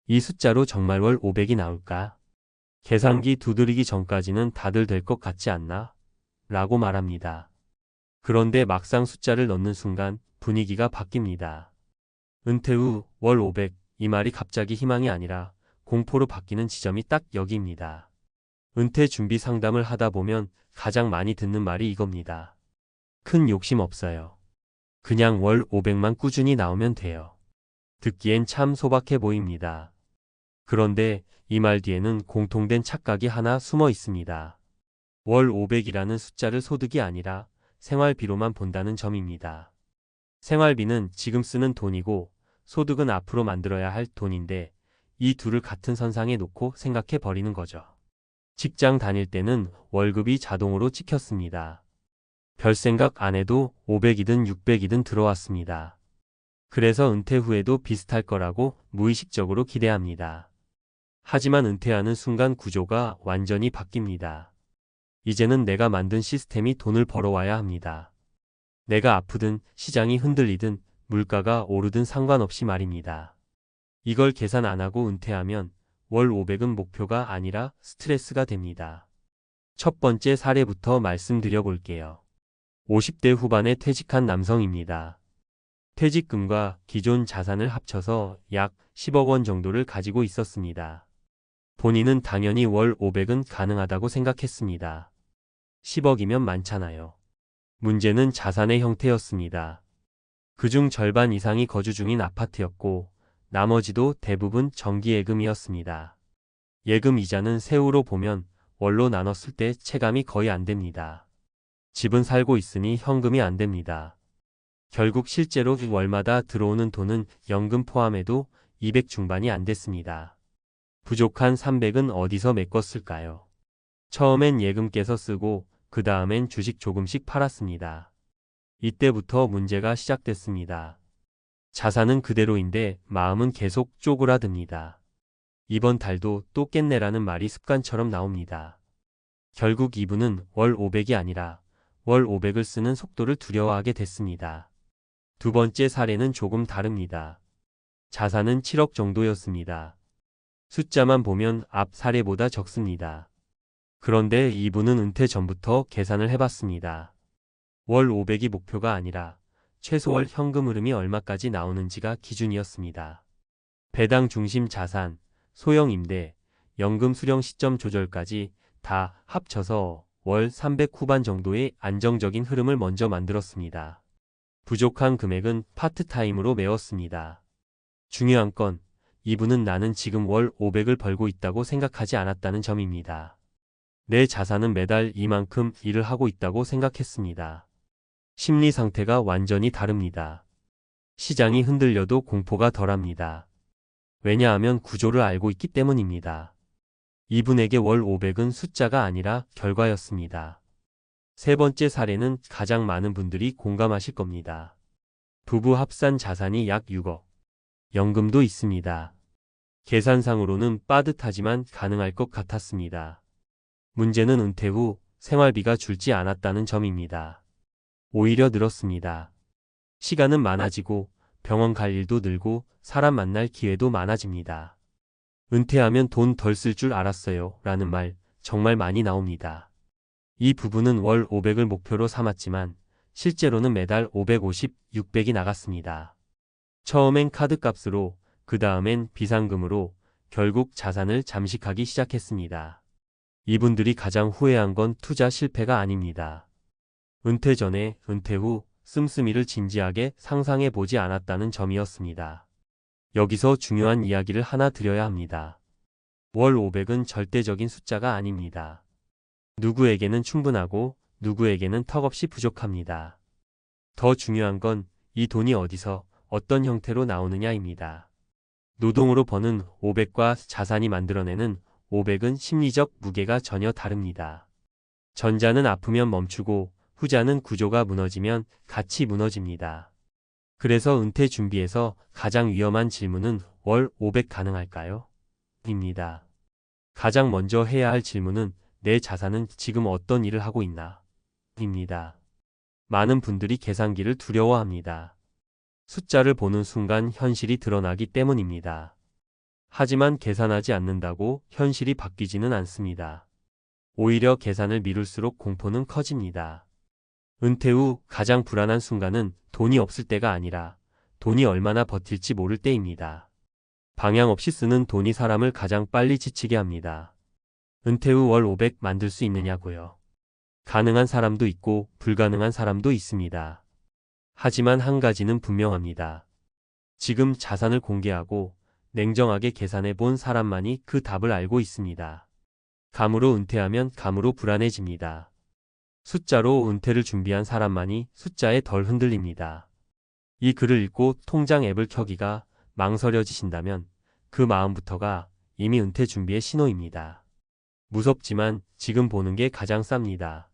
이 숫자로 정말 월 500이 나올까? 계산기 두드리기 전까지는 다들 될 것 같지 않나? 라고 말합니다. 그런데 막상 숫자를 넣는 순간 분위기가 바뀝니다. 은퇴 후 월 500, 이 말이 갑자기 희망이 아니라 공포로 바뀌는 지점이 딱 여기입니다. 은퇴 준비 상담을 하다 보면 가장 많이 듣는 말이 이겁니다. 큰 욕심 없어요. 그냥 월 500만 꾸준히 나오면 돼요. 듣기엔 참 소박해 보입니다. 그런데 이 말 뒤에는 공통된 착각이 하나 숨어 있습니다. 월 500이라는 숫자를 소득이 아니라 생활비로만 본다는 점입니다. 생활비는 지금 쓰는 돈이고 소득은 앞으로 만들어야 할 돈인데 이 둘을 같은 선상에 놓고 생각해 버리는 거죠. 직장 다닐 때는 월급이 자동으로 찍혔습니다. 별 생각 안 해도 500이든 600이든 들어왔습니다. 그래서 은퇴 후에도 비슷할 거라고 무의식적으로 기대합니다. 하지만 은퇴하는 순간 구조가 완전히 바뀝니다. 이제는 내가 만든 시스템이 돈을 벌어와야 합니다. 내가 아프든 시장이 흔들리든 물가가 오르든 상관없이 말입니다. 이걸 계산 안 하고 은퇴하면 월 500은 목표가 아니라 스트레스가 됩니다. 첫 번째 사례부터 말씀드려 볼게요. 50대 후반에 퇴직한 남성입니다. 퇴직금과 기존 자산을 합쳐서 약 10억 원 정도를 가지고 있었습니다. 본인은 당연히 월 500은 가능하다고 생각했습니다. 10억이면 많잖아요. 문제는 자산의 형태였습니다. 그중 절반 이상이 거주 중인 아파트였고 나머지도 대부분 정기예금이었습니다. 예금 이자는 세후로 보면 월로 나눴을 때 체감이 거의 안 됩니다. 집은 살고 있으니 현금이 안 됩니다. 결국 실제로 월마다 들어오는 돈은 연금 포함해도 200 중반이 안 됐습니다. 부족한 300은 어디서 메꿨을까요? 처음엔 예금 깨서 쓰고 그 다음엔 주식 조금씩 팔았습니다. 이때부터 문제가 시작됐습니다. 자산은 그대로인데 마음은 계속 쪼그라듭니다. 이번 달도 또 깼네라는 말이 습관처럼 나옵니다. 결국 이분은 월 500이 아니라 월 500을 쓰는 속도를 두려워하게 됐습니다. 두 번째 사례는 조금 다릅니다. 자산은 7억 정도였습니다. 숫자만 보면 앞 사례보다 적습니다. 그런데 이분은 은퇴 전부터 계산을 해봤습니다. 월 500이 목표가 아니라 최소 월 현금 흐름이 얼마까지 나오는지가 기준이었습니다. 배당 중심 자산, 소형 임대, 연금 수령 시점 조절까지 다 합쳐서 월 300 후반 정도의 안정적인 흐름을 먼저 만들었습니다. 부족한 금액은 파트타임으로 메웠습니다. 중요한 건 이분은 나는 지금 월 500을 벌고 있다고 생각하지 않았다는 점입니다. 내 자산은 매달 이만큼 일을 하고 있다고 생각했습니다. 심리 상태가 완전히 다릅니다. 시장이 흔들려도 공포가 덜합니다. 왜냐하면 구조를 알고 있기 때문입니다. 이분에게 월 500은 숫자가 아니라 결과였습니다. 세 번째 사례는 가장 많은 분들이 공감하실 겁니다. 부부 합산 자산이 약 6억. 연금도 있습니다. 계산상으로는 빠듯하지만 가능할 것 같았습니다. 문제는 은퇴 후 생활비가 줄지 않았다는 점입니다. 오히려 늘었습니다. 시간은 많아지고 병원 갈 일도 늘고 사람 만날 기회도 많아집니다. 은퇴하면 돈 덜 쓸 줄 알았어요 라는 말 정말 많이 나옵니다. 이 부부는 월 500을 목표로 삼았지만 실제로는 매달 550, 600이 나갔습니다. 처음엔 카드값으로 그 다음엔 비상금으로 결국 자산을 잠식하기 시작했습니다. 이분들이 가장 후회한 건 투자 실패가 아닙니다. 은퇴 전에 은퇴 후 씀씀이를 진지하게 상상해 보지 않았다는 점이었습니다. 여기서 중요한 이야기를 하나 드려야 합니다. 월 500은 절대적인 숫자가 아닙니다. 누구에게는 충분하고 누구에게는 턱없이 부족합니다. 더 중요한 건 이 돈이 어디서 어떤 형태로 나오느냐입니다. 노동으로 버는 500과 자산이 만들어내는 500은 심리적 무게가 전혀 다릅니다. 전자는 아프면 멈추고 후자는 구조가 무너지면 같이 무너집니다. 그래서 은퇴 준비에서 가장 위험한 질문은 월 500 가능할까요? 입니다. 가장 먼저 해야 할 질문은 내 자산은 지금 어떤 일을 하고 있나? 입니다. 많은 분들이 계산기를 두려워합니다. 숫자를 보는 순간 현실이 드러나기 때문입니다. 하지만 계산하지 않는다고 현실이 바뀌지는 않습니다. 오히려 계산을 미룰수록 공포는 커집니다. 은퇴 후 가장 불안한 순간은 돈이 없을 때가 아니라 돈이 얼마나 버틸지 모를 때입니다. 방향 없이 쓰는 돈이 사람을 가장 빨리 지치게 합니다. 은퇴 후 월 500 만들 수 있느냐고요. 가능한 사람도 있고 불가능한 사람도 있습니다. 하지만 한 가지는 분명합니다. 지금 자산을 공개하고 냉정하게 계산해 본 사람만이 그 답을 알고 있습니다. 감으로 은퇴하면 감으로 불안해집니다. 숫자로 은퇴를 준비한 사람만이 숫자에 덜 흔들립니다. 이 글을 읽고 통장 앱을 켜기가 망설여지신다면 그 마음부터가 이미 은퇴 준비의 신호입니다. 무섭지만 지금 보는 게 가장 쌉니다.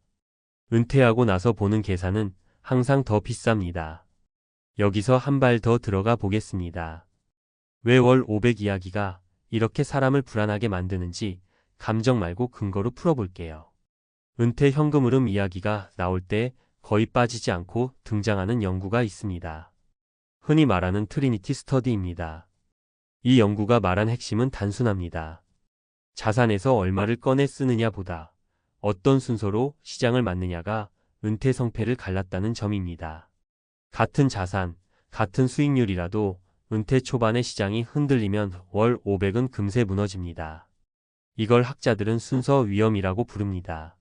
은퇴하고 나서 보는 계산은 항상 더 비쌉니다. 여기서 한 발 더 들어가 보겠습니다. 왜 월 500 이야기가 이렇게 사람을 불안하게 만드는지 감정 말고 근거로 풀어볼게요. 은퇴 현금 흐름 이야기가 나올 때 거의 빠지지 않고 등장하는 연구가 있습니다. 흔히 말하는 트리니티 스터디입니다. 이 연구가 말한 핵심은 단순합니다. 자산에서 얼마를 꺼내 쓰느냐 보다 어떤 순서로 시장을 맞느냐가 은퇴 성패를 갈랐다는 점입니다. 같은 자산, 같은 수익률이라도 은퇴 초반에 시장이 흔들리면 월 500은 금세 무너집니다. 이걸 학자들은 순서 위험이라고 부릅니다.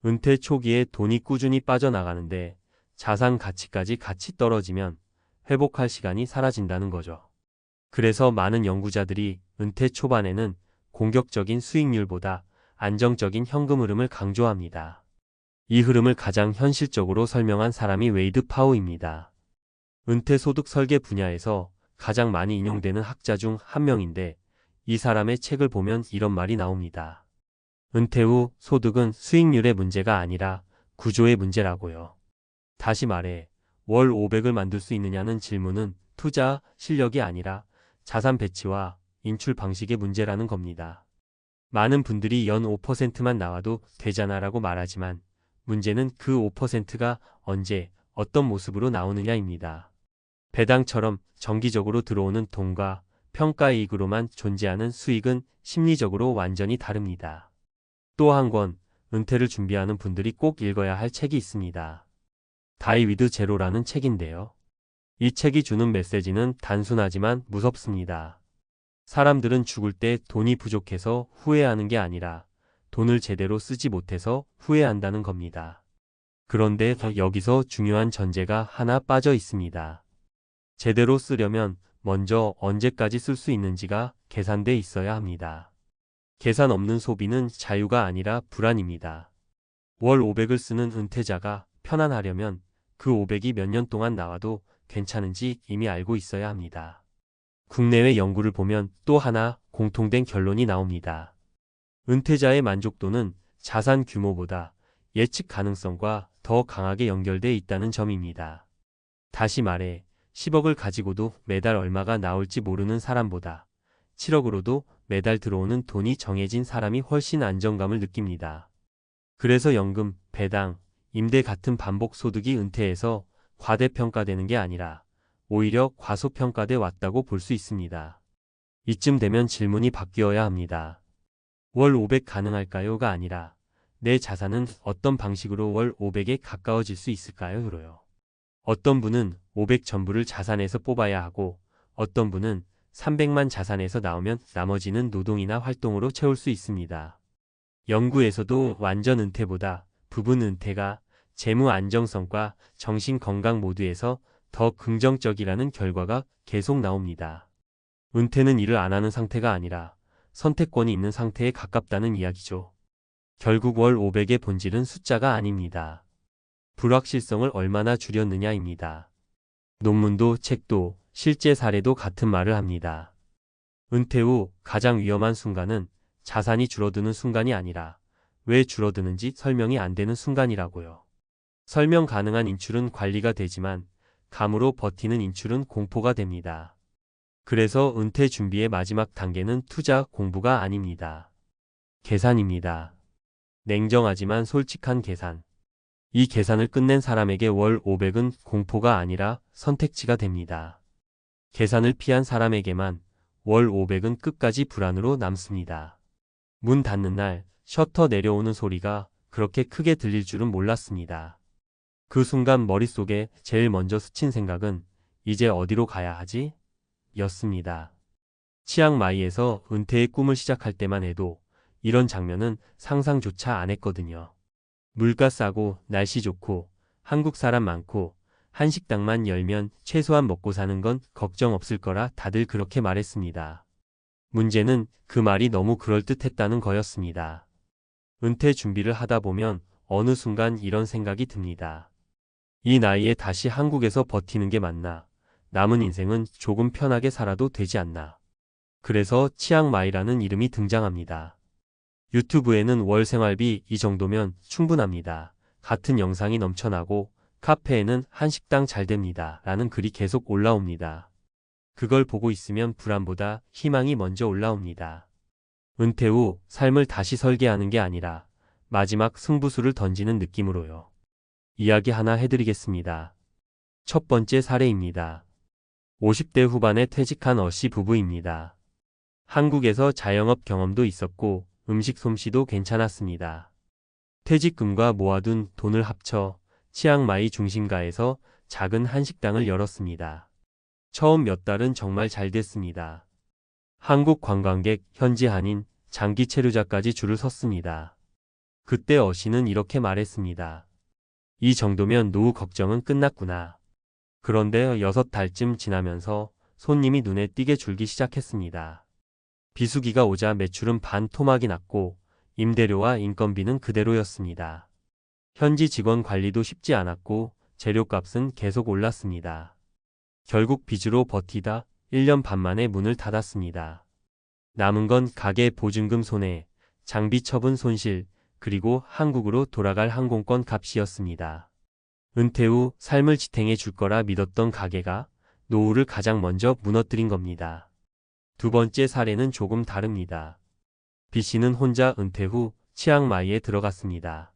은퇴 초기에 돈이 꾸준히 빠져나가는데 자산 가치까지 같이 떨어지면 회복할 시간이 사라진다는 거죠. 그래서 많은 연구자들이 은퇴 초반에는 공격적인 수익률보다 안정적인 현금 흐름을 강조합니다. 이 흐름을 가장 현실적으로 설명한 사람이 웨이드 파우입니다. 은퇴 소득 설계 분야에서 가장 많이 인용되는 학자 중 한 명인데 이 사람의 책을 보면 이런 말이 나옵니다. 은퇴 후 소득은 수익률의 문제가 아니라 구조의 문제라고요. 다시 말해 월 500을 만들 수 있느냐는 질문은 투자 실력이 아니라 자산 배치와 인출 방식의 문제라는 겁니다. 많은 분들이 연 5%만 나와도 되잖아라고 말하지만 문제는 그 5%가 언제 어떤 모습으로 나오느냐입니다. 배당처럼 정기적으로 들어오는 돈과 평가이익으로만 존재하는 수익은 심리적으로 완전히 다릅니다. 또 한 권, 은퇴를 준비하는 분들이 꼭 읽어야 할 책이 있습니다. 다이 위드 제로라는 책인데요. 이 책이 주는 메시지는 단순하지만 무섭습니다. 사람들은 죽을 때 돈이 부족해서 후회하는 게 아니라 돈을 제대로 쓰지 못해서 후회한다는 겁니다. 그런데 여기서 중요한 전제가 하나 빠져 있습니다. 제대로 쓰려면 먼저 언제까지 쓸 수 있는지가 계산돼 있어야 합니다. 계산 없는 소비는 자유가 아니라 불안입니다. 월 500을 쓰는 은퇴자가 편안하려면 그 500이 몇 년 동안 나와도 괜찮은지 이미 알고 있어야 합니다. 국내외 연구를 보면 또 하나 공통된 결론이 나옵니다. 은퇴자의 만족도는 자산 규모보다 예측 가능성과 더 강하게 연결돼 있다는 점입니다. 다시 말해 10억을 가지고도 매달 얼마가 나올지 모르는 사람보다 7억으로도 매달 들어오는 돈이 정해진 사람이 훨씬 안정감을 느낍니다. 그래서 연금, 배당, 임대 같은 반복 소득이 은퇴에서 과대평가되는 게 아니라 오히려 과소평가돼 왔다고 볼 수 있습니다. 이쯤 되면 질문이 바뀌어야 합니다. 월 500 가능할까요?가 아니라 내 자산은 어떤 방식으로 월 500에 가까워질 수 있을까요?로요. 어떤 분은 500 전부를 자산에서 뽑아야 하고 어떤 분은 300만 자산에서 나오면 나머지는 노동이나 활동으로 채울 수 있습니다. 연구에서도 완전 은퇴보다 부분 은퇴가 재무 안정성과 정신 건강 모두에서 더 긍정적이라는 결과가 계속 나옵니다. 은퇴는 일을 안 하는 상태가 아니라 선택권이 있는 상태에 가깝다는 이야기죠. 결국 월 500의 본질은 숫자가 아닙니다. 불확실성을 얼마나 줄였느냐입니다. 논문도 책도 실제 사례도 같은 말을 합니다. 은퇴 후 가장 위험한 순간은 자산이 줄어드는 순간이 아니라 왜 줄어드는지 설명이 안 되는 순간이라고요. 설명 가능한 인출은 관리가 되지만 감으로 버티는 인출은 공포가 됩니다. 그래서 은퇴 준비의 마지막 단계는 투자 공부가 아닙니다. 계산입니다. 냉정하지만 솔직한 계산. 이 계산을 끝낸 사람에게 월 500은 공포가 아니라 선택지가 됩니다. 계산을 피한 사람에게만 월 500은 끝까지 불안으로 남습니다. 문 닫는 날 셔터 내려오는 소리가 그렇게 크게 들릴 줄은 몰랐습니다. 그 순간 머릿속에 제일 먼저 스친 생각은 이제 어디로 가야 하지? 였습니다. 치앙마이에서 은퇴의 꿈을 시작할 때만 해도 이런 장면은 상상조차 안 했거든요. 물가 싸고 날씨 좋고 한국 사람 많고 한식당만 열면 최소한 먹고 사는 건 걱정 없을 거라 다들 그렇게 말했습니다. 문제는 그 말이 너무 그럴듯했다는 거였습니다. 은퇴 준비를 하다 보면 어느 순간 이런 생각이 듭니다. 이 나이에 다시 한국에서 버티는 게 맞나? 남은 인생은 조금 편하게 살아도 되지 않나? 그래서 치앙마이라는 이름이 등장합니다. 유튜브에는 월 생활비 이 정도면 충분합니다. 같은 영상이 넘쳐나고 카페에는 한식당 잘 됩니다. 라는 글이 계속 올라옵니다. 그걸 보고 있으면 불안보다 희망이 먼저 올라옵니다. 은퇴 후 삶을 다시 설계하는 게 아니라 마지막 승부수를 던지는 느낌으로요. 이야기 하나 해드리겠습니다. 첫 번째 사례입니다. 50대 후반에 퇴직한 어씨 부부입니다. 한국에서 자영업 경험도 있었고 음식 솜씨도 괜찮았습니다. 퇴직금과 모아둔 돈을 합쳐 치앙마이 중심가에서 작은 한식당을 열었습니다. 처음 몇 달은 정말 잘 됐습니다. 한국 관광객, 현지 한인, 장기 체류자까지 줄을 섰습니다. 그때 어씨는 이렇게 말했습니다. 이 정도면 노후 걱정은 끝났구나. 그런데 6달쯤 지나면서 손님이 눈에 띄게 줄기 시작했습니다. 비수기가 오자 매출은 반 토막이 났고 임대료와 인건비는 그대로였습니다. 현지 직원 관리도 쉽지 않았고 재료값은 계속 올랐습니다. 결국 빚으로 버티다 1년 반 만에 문을 닫았습니다. 남은 건 가게 보증금 손해, 장비 처분 손실, 그리고 한국으로 돌아갈 항공권 값이었습니다. 은퇴 후 삶을 지탱해 줄 거라 믿었던 가게가 노후를 가장 먼저 무너뜨린 겁니다. 두 번째 사례는 조금 다릅니다. B씨는 혼자 은퇴 후 치앙마이에 들어갔습니다.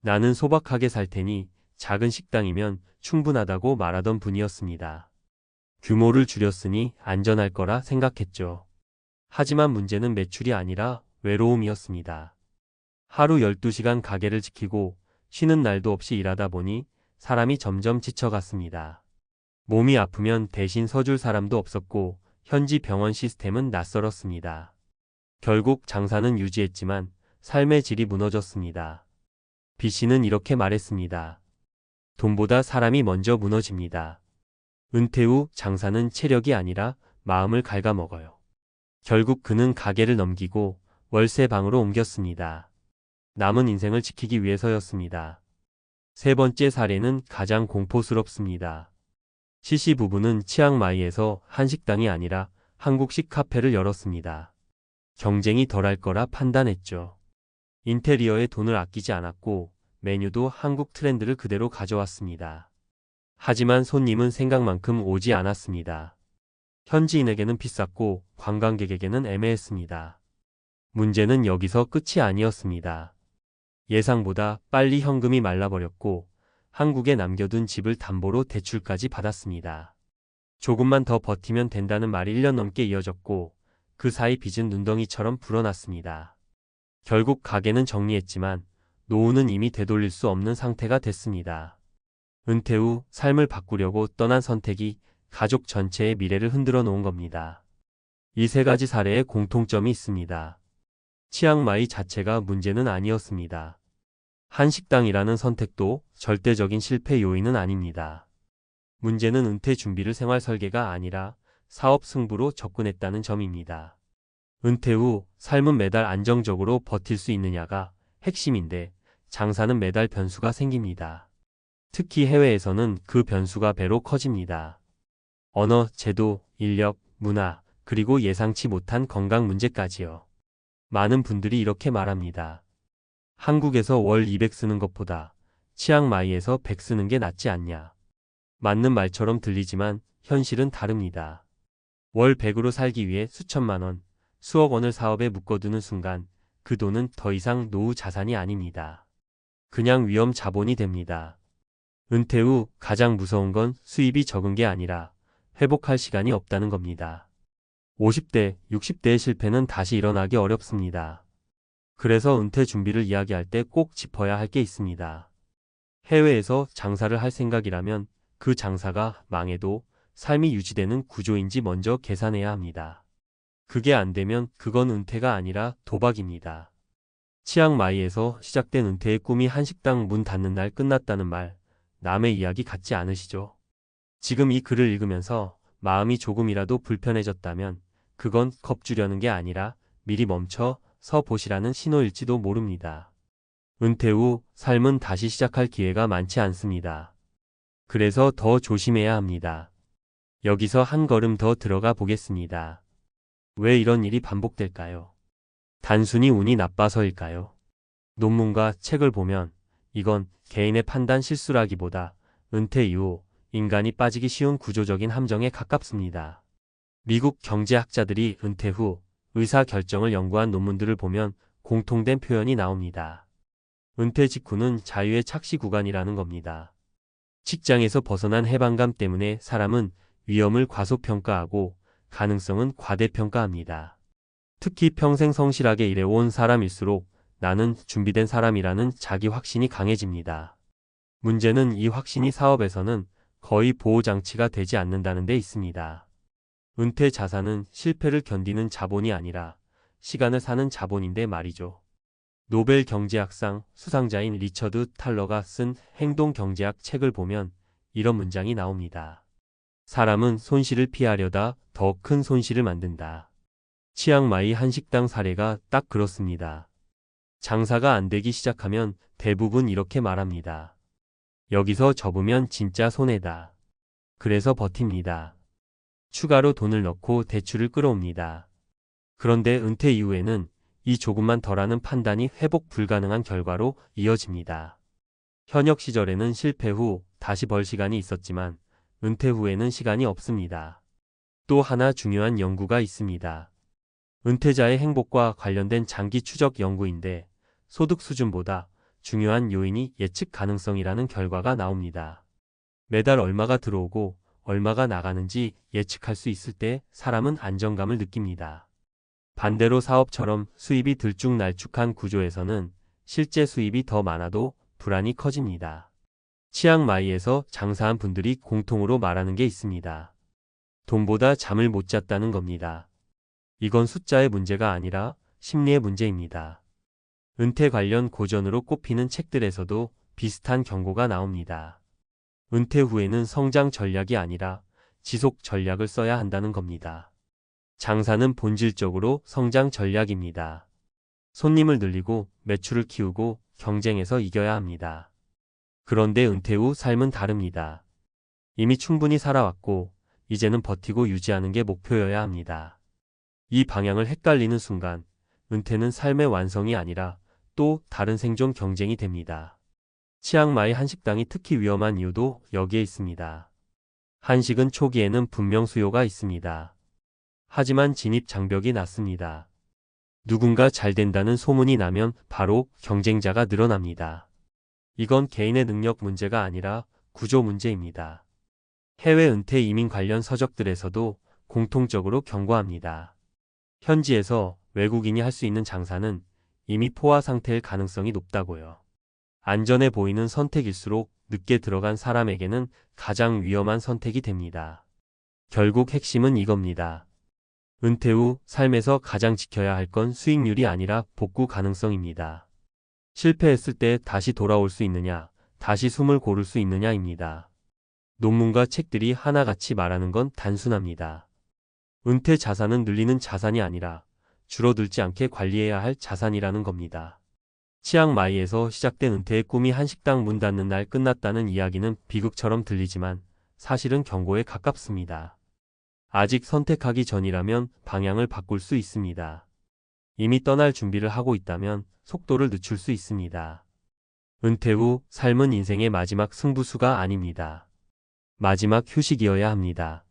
나는 소박하게 살 테니 작은 식당이면 충분하다고 말하던 분이었습니다. 규모를 줄였으니 안전할 거라 생각했죠. 하지만 문제는 매출이 아니라 외로움이었습니다. 하루 12시간 가게를 지키고 쉬는 날도 없이 일하다 보니 사람이 점점 지쳐갔습니다. 몸이 아프면 대신 서줄 사람도 없었고 현지 병원 시스템은 낯설었습니다. 결국 장사는 유지했지만 삶의 질이 무너졌습니다. B씨는 이렇게 말했습니다. 돈보다 사람이 먼저 무너집니다. 은퇴 후 장사는 체력이 아니라 마음을 갉아먹어요. 결국 그는 가게를 넘기고 월세방으로 옮겼습니다. 남은 인생을 지키기 위해서였습니다. 세 번째 사례는 가장 공포스럽습니다. C씨 부부는 치앙마이에서 한식당이 아니라 한국식 카페를 열었습니다. 경쟁이 덜할 거라 판단했죠. 인테리어에 돈을 아끼지 않았고 메뉴도 한국 트렌드를 그대로 가져왔습니다. 하지만 손님은 생각만큼 오지 않았습니다. 현지인에게는 비쌌고 관광객에게는 애매했습니다. 문제는 여기서 끝이 아니었습니다. 예상보다 빨리 현금이 말라버렸고 한국에 남겨둔 집을 담보로 대출까지 받았습니다. 조금만 더 버티면 된다는 말이 1년 넘게 이어졌고 그 사이 빚은 눈덩이처럼 불어났습니다. 결국 가게는 정리했지만 노후는 이미 되돌릴 수 없는 상태가 됐습니다. 은퇴 후 삶을 바꾸려고 떠난 선택이 가족 전체의 미래를 흔들어 놓은 겁니다. 이 세 가지 사례에 공통점이 있습니다. 치앙마이 자체가 문제는 아니었습니다. 한식당이라는 선택도 절대적인 실패 요인은 아닙니다. 문제는 은퇴 준비를 생활 설계가 아니라 사업 승부로 접근했다는 점입니다. 은퇴 후 삶은 매달 안정적으로 버틸 수 있느냐가 핵심인데 장사는 매달 변수가 생깁니다. 특히 해외에서는 그 변수가 배로 커집니다. 언어, 제도, 인력, 문화, 그리고 예상치 못한 건강 문제까지요. 많은 분들이 이렇게 말합니다. 한국에서 월 200 쓰는 것보다 치앙마이에서 100 쓰는 게 낫지 않냐. 맞는 말처럼 들리지만 현실은 다릅니다. 월 100으로 살기 위해 수천만 원, 수억 원을 사업에 묶어두는 순간 그 돈은 더 이상 노후 자산이 아닙니다. 그냥 위험 자본이 됩니다. 은퇴 후 가장 무서운 건 수입이 적은 게 아니라 회복할 시간이 없다는 겁니다. 50대, 60대의 실패는 다시 일어나기 어렵습니다. 그래서 은퇴 준비를 이야기할 때 꼭 짚어야 할 게 있습니다. 해외에서 장사를 할 생각이라면 그 장사가 망해도 삶이 유지되는 구조인지 먼저 계산해야 합니다. 그게 안 되면 그건 은퇴가 아니라 도박입니다. 치앙마이에서 시작된 은퇴의 꿈이 한식당 문 닫는 날 끝났다는 말, 남의 이야기 같지 않으시죠? 지금 이 글을 읽으면서 마음이 조금이라도 불편해졌다면 그건 겁주려는 게 아니라 미리 멈춰 서 보시라는 신호일지도 모릅니다. 은퇴 후 삶은 다시 시작할 기회가 많지 않습니다. 그래서 더 조심해야 합니다. 여기서 한 걸음 더 들어가 보겠습니다. 왜 이런 일이 반복될까요? 단순히 운이 나빠서일까요? 논문과 책을 보면 이건 개인의 판단 실수라기보다 은퇴 이후 인간이 빠지기 쉬운 구조적인 함정에 가깝습니다. 미국 경제학자들이 은퇴 후 의사 결정을 연구한 논문들을 보면 공통된 표현이 나옵니다. 은퇴 직후는 자유의 착시 구간이라는 겁니다. 직장에서 벗어난 해방감 때문에 사람은 위험을 과소평가하고 가능성은 과대평가합니다. 특히 평생 성실하게 일해온 사람일수록 나는 준비된 사람이라는 자기 확신이 강해집니다. 문제는 이 확신이 사업에서는 거의 보호장치가 되지 않는다는 데 있습니다. 은퇴 자산은 실패를 견디는 자본이 아니라 시간을 사는 자본인데 말이죠. 노벨 경제학상 수상자인 리처드 탈러가 쓴 행동경제학 책을 보면 이런 문장이 나옵니다. 사람은 손실을 피하려다 더 큰 손실을 만든다. 치앙마이 한식당 사례가 딱 그렇습니다. 장사가 안 되기 시작하면 대부분 이렇게 말합니다. 여기서 접으면 진짜 손해다. 그래서 버팁니다. 추가로 돈을 넣고 대출을 끌어옵니다. 그런데 은퇴 이후에는 이 조금만 덜하는 판단이 회복 불가능한 결과로 이어집니다. 현역 시절에는 실패 후 다시 벌 시간이 있었지만 은퇴 후에는 시간이 없습니다. 또 하나 중요한 연구가 있습니다. 은퇴자의 행복과 관련된 장기 추적 연구인데 소득 수준보다 중요한 요인이 예측 가능성이라는 결과가 나옵니다. 매달 얼마가 들어오고 얼마가 나가는지 예측할 수 있을 때 사람은 안정감을 느낍니다. 반대로 사업처럼 수입이 들쭉날쭉한 구조에서는 실제 수입이 더 많아도 불안이 커집니다. 치앙마이에서 장사한 분들이 공통으로 말하는 게 있습니다. 돈보다 잠을 못 잤다는 겁니다. 이건 숫자의 문제가 아니라 심리의 문제입니다. 은퇴 관련 고전으로 꼽히는 책들에서도 비슷한 경고가 나옵니다. 은퇴 후에는 성장 전략이 아니라 지속 전략을 써야 한다는 겁니다. 장사는 본질적으로 성장 전략입니다. 손님을 늘리고 매출을 키우고 경쟁에서 이겨야 합니다. 그런데 은퇴 후 삶은 다릅니다. 이미 충분히 살아왔고 이제는 버티고 유지하는 게 목표여야 합니다. 이 방향을 헷갈리는 순간 은퇴는 삶의 완성이 아니라 또 다른 생존 경쟁이 됩니다. 치앙마이 한식당이 특히 위험한 이유도 여기에 있습니다. 한식은 초기에는 분명 수요가 있습니다. 하지만 진입 장벽이 낮습니다. 누군가 잘 된다는 소문이 나면 바로 경쟁자가 늘어납니다. 이건 개인의 능력 문제가 아니라 구조 문제입니다. 해외 은퇴 이민 관련 서적들에서도 공통적으로 경고합니다. 현지에서 외국인이 할 수 있는 장사는 이미 포화 상태일 가능성이 높다고요. 안전해 보이는 선택일수록 늦게 들어간 사람에게는 가장 위험한 선택이 됩니다. 결국 핵심은 이겁니다. 은퇴 후 삶에서 가장 지켜야 할 건 수익률이 아니라 복구 가능성입니다. 실패했을 때 다시 돌아올 수 있느냐, 다시 숨을 고를 수 있느냐입니다. 논문과 책들이 하나같이 말하는 건 단순합니다. 은퇴 자산은 늘리는 자산이 아니라 줄어들지 않게 관리해야 할 자산이라는 겁니다. 치앙마이에서 시작된 은퇴의 꿈이 한식당 문 닫는 날 끝났다는 이야기는 비극처럼 들리지만 사실은 경고에 가깝습니다. 아직 선택하기 전이라면 방향을 바꿀 수 있습니다. 이미 떠날 준비를 하고 있다면 속도를 늦출 수 있습니다. 은퇴 후 삶은 인생의 마지막 승부수가 아닙니다. 마지막 휴식이어야 합니다.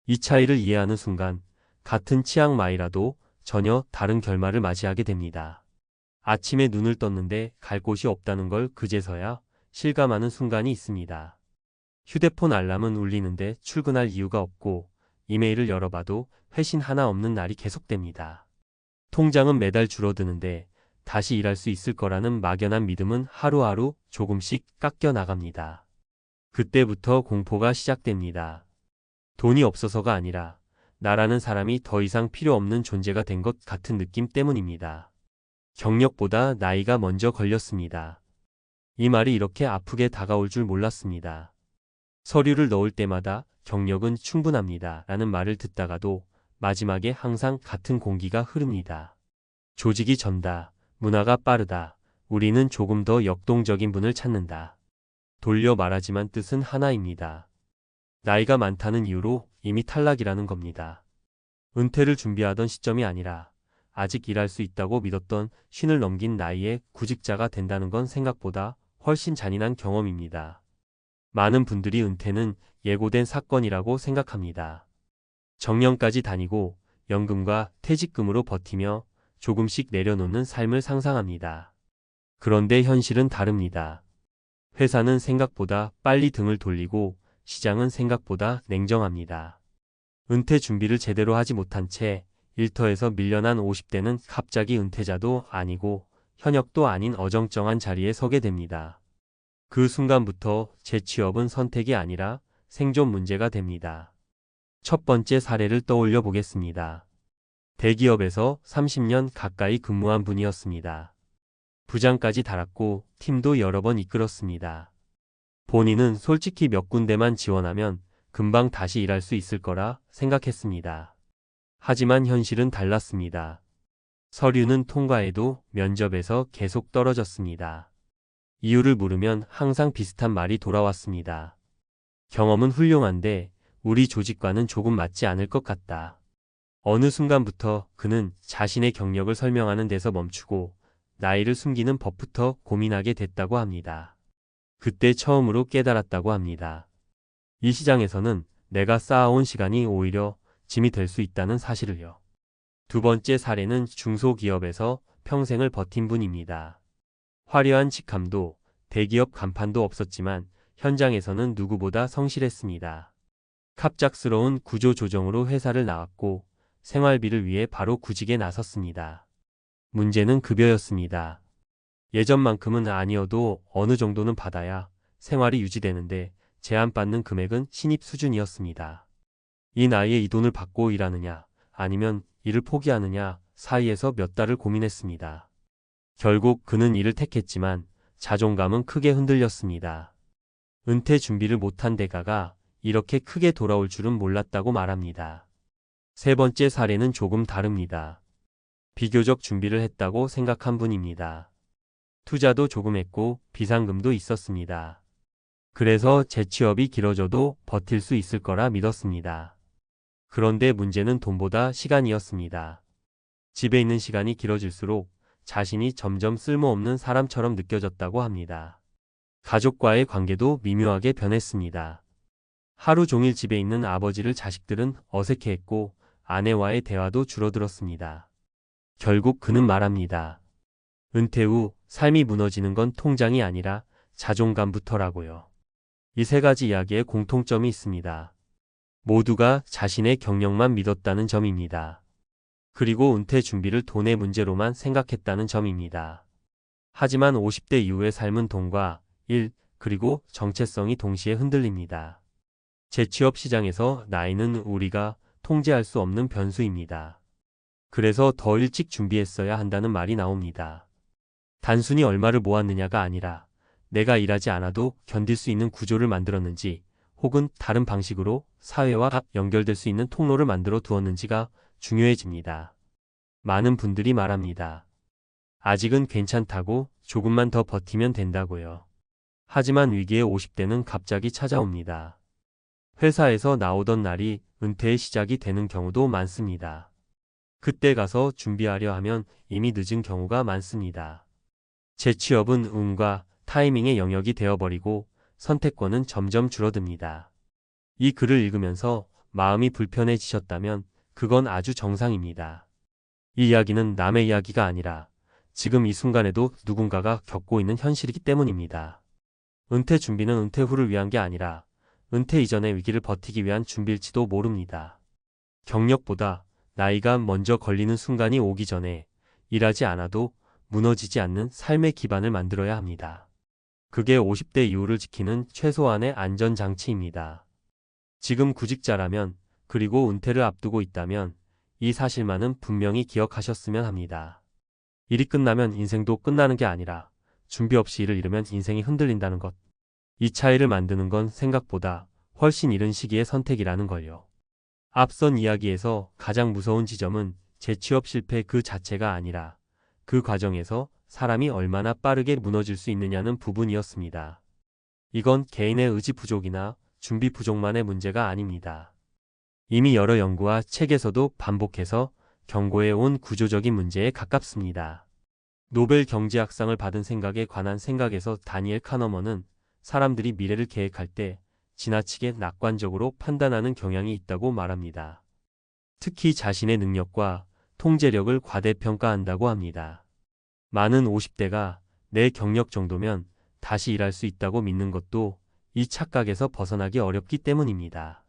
이 차이를 이해하는 순간 같은 치앙마이라도 전혀 다른 결말을 맞이하게 됩니다. 아침에 눈을 떴는데 갈 곳이 없다는 걸 그제서야 실감하는 순간이 있습니다. 휴대폰 알람은 울리는데 출근할 이유가 없고 이메일을 열어봐도 회신 하나 없는 날이 계속됩니다. 통장은 매달 줄어드는데 다시 일할 수 있을 거라는 막연한 믿음은 하루하루 조금씩 깎여 나갑니다. 그때부터 공포가 시작됩니다. 돈이 없어서가 아니라 나라는 사람이 더 이상 필요 없는 존재가 된 것 같은 느낌 때문입니다. 경력보다 나이가 먼저 걸렸습니다. 이 말이 이렇게 아프게 다가올 줄 몰랐습니다. 서류를 넣을 때마다 경력은 충분합니다 라는 말을 듣다가도 마지막에 항상 같은 공기가 흐릅니다. 조직이 전다. 문화가 빠르다. 우리는 조금 더 역동적인 분을 찾는다. 돌려 말하지만 뜻은 하나입니다. 나이가 많다는 이유로 이미 탈락이라는 겁니다. 은퇴를 준비하던 시점이 아니라 아직 일할 수 있다고 믿었던 쉰을 넘긴 나이에 구직자가 된다는 건 생각보다 훨씬 잔인한 경험입니다. 많은 분들이 은퇴는 예고된 사건이라고 생각합니다. 정년까지 다니고 연금과 퇴직금으로 버티며 조금씩 내려놓는 삶을 상상합니다. 그런데 현실은 다릅니다. 회사는 생각보다 빨리 등을 돌리고 시장은 생각보다 냉정합니다. 은퇴 준비를 제대로 하지 못한 채 일터에서 밀려난 50대는 갑자기 은퇴자도 아니고 현역도 아닌 어정쩡한 자리에 서게 됩니다. 그 순간부터 재취업은 선택이 아니라 생존 문제가 됩니다. 첫 번째 사례를 떠올려 보겠습니다. 대기업에서 30년 가까이 근무한 분이었습니다. 부장까지 달았고 팀도 여러 번 이끌었습니다. 본인은 솔직히 몇 군데만 지원하면 금방 다시 일할 수 있을 거라 생각했습니다. 하지만 현실은 달랐습니다. 서류는 통과해도 면접에서 계속 떨어졌습니다. 이유를 물으면 항상 비슷한 말이 돌아왔습니다. 경험은 훌륭한데 우리 조직과는 조금 맞지 않을 것 같다. 어느 순간부터 그는 자신의 경력을 설명하는 데서 멈추고 나이를 숨기는 법부터 고민하게 됐다고 합니다. 그때 처음으로 깨달았다고 합니다. 이 시장에서는 내가 쌓아온 시간이 오히려 짐이 될 수 있다는 사실을요. 두 번째 사례는 중소기업에서 평생을 버틴 분입니다. 화려한 직함도 대기업 간판도 없었지만 현장에서는 누구보다 성실했습니다. 갑작스러운 구조 조정으로 회사를 나왔고 생활비를 위해 바로 구직에 나섰습니다. 문제는 급여였습니다. 예전만큼은 아니어도 어느 정도는 받아야 생활이 유지되는데 제한받는 금액은 신입 수준이었습니다. 이 나이에 이 돈을 받고 일하느냐 아니면 일을 포기하느냐 사이에서 몇 달을 고민했습니다. 결국 그는 일을 택했지만 자존감은 크게 흔들렸습니다. 은퇴 준비를 못한 대가가 이렇게 크게 돌아올 줄은 몰랐다고 말합니다. 세 번째 사례는 조금 다릅니다. 비교적 준비를 했다고 생각한 분입니다. 투자도 조금 했고 비상금도 있었습니다. 그래서 재취업이 길어져도 버틸 수 있을 거라 믿었습니다. 그런데 문제는 돈보다 시간이었습니다. 집에 있는 시간이 길어질수록 자신이 점점 쓸모없는 사람처럼 느껴졌다고 합니다. 가족과의 관계도 미묘하게 변했습니다. 하루 종일 집에 있는 아버지를 자식들은 어색해했고 아내와의 대화도 줄어들었습니다. 결국 그는 말합니다. 은퇴 후 삶이 무너지는 건 통장이 아니라 자존감부터라고요. 이 세 가지 이야기에 공통점이 있습니다. 모두가 자신의 경력만 믿었다는 점입니다. 그리고 은퇴 준비를 돈의 문제로만 생각했다는 점입니다. 하지만 50대 이후의 삶은 돈과 일, 그리고 정체성이 동시에 흔들립니다. 재취업 시장에서 나이는 우리가 통제할 수 없는 변수입니다. 그래서 더 일찍 준비했어야 한다는 말이 나옵니다. 단순히 얼마를 모았느냐가 아니라 내가 일하지 않아도 견딜 수 있는 구조를 만들었는지 혹은 다른 방식으로 사회와 연결될 수 있는 통로를 만들어 두었는지가 중요해집니다. 많은 분들이 말합니다. 아직은 괜찮다고 조금만 더 버티면 된다고요. 하지만 위기의 50대는 갑자기 찾아옵니다. 회사에서 나오던 날이 은퇴의 시작이 되는 경우도 많습니다. 그때 가서 준비하려 하면 이미 늦은 경우가 많습니다. 재취업은 운과 타이밍의 영역이 되어버리고 선택권은 점점 줄어듭니다. 이 글을 읽으면서 마음이 불편해지셨다면 그건 아주 정상입니다. 이 이야기는 남의 이야기가 아니라 지금 이 순간에도 누군가가 겪고 있는 현실이기 때문입니다. 은퇴 준비는 은퇴 후를 위한 게 아니라 은퇴 이전의 위기를 버티기 위한 준비일지도 모릅니다. 경력보다 나이가 먼저 걸리는 순간이 오기 전에 일하지 않아도 무너지지 않는 삶의 기반을 만들어야 합니다. 그게 50대 이후를 지키는 최소한의 안전장치입니다. 지금 구직자라면, 그리고 은퇴를 앞두고 있다면 이 사실만은 분명히 기억하셨으면 합니다. 일이 끝나면 인생도 끝나는 게 아니라 준비 없이 일을 잃으면 인생이 흔들린다는 것. 이 차이를 만드는 건 생각보다 훨씬 이른 시기의 선택이라는 걸요. 앞선 이야기에서 가장 무서운 지점은 재취업 실패 그 자체가 아니라 그 과정에서 사람이 얼마나 빠르게 무너질 수 있느냐는 부분이었습니다. 이건 개인의 의지 부족이나 준비 부족만의 문제가 아닙니다. 이미 여러 연구와 책에서도 반복해서 경고해 온 구조적인 문제에 가깝습니다. 노벨 경제학상을 받은 생각에 관한 생각에서 다니엘 카너먼은 사람들이 미래를 계획할 때 지나치게 낙관적으로 판단하는 경향이 있다고 말합니다. 특히 자신의 능력과 통제력을 과대평가한다고 합니다. 많은 50대가 내 경력 정도면 다시 일할 수 있다고 믿는 것도 이 착각에서 벗어나기 어렵기 때문입니다.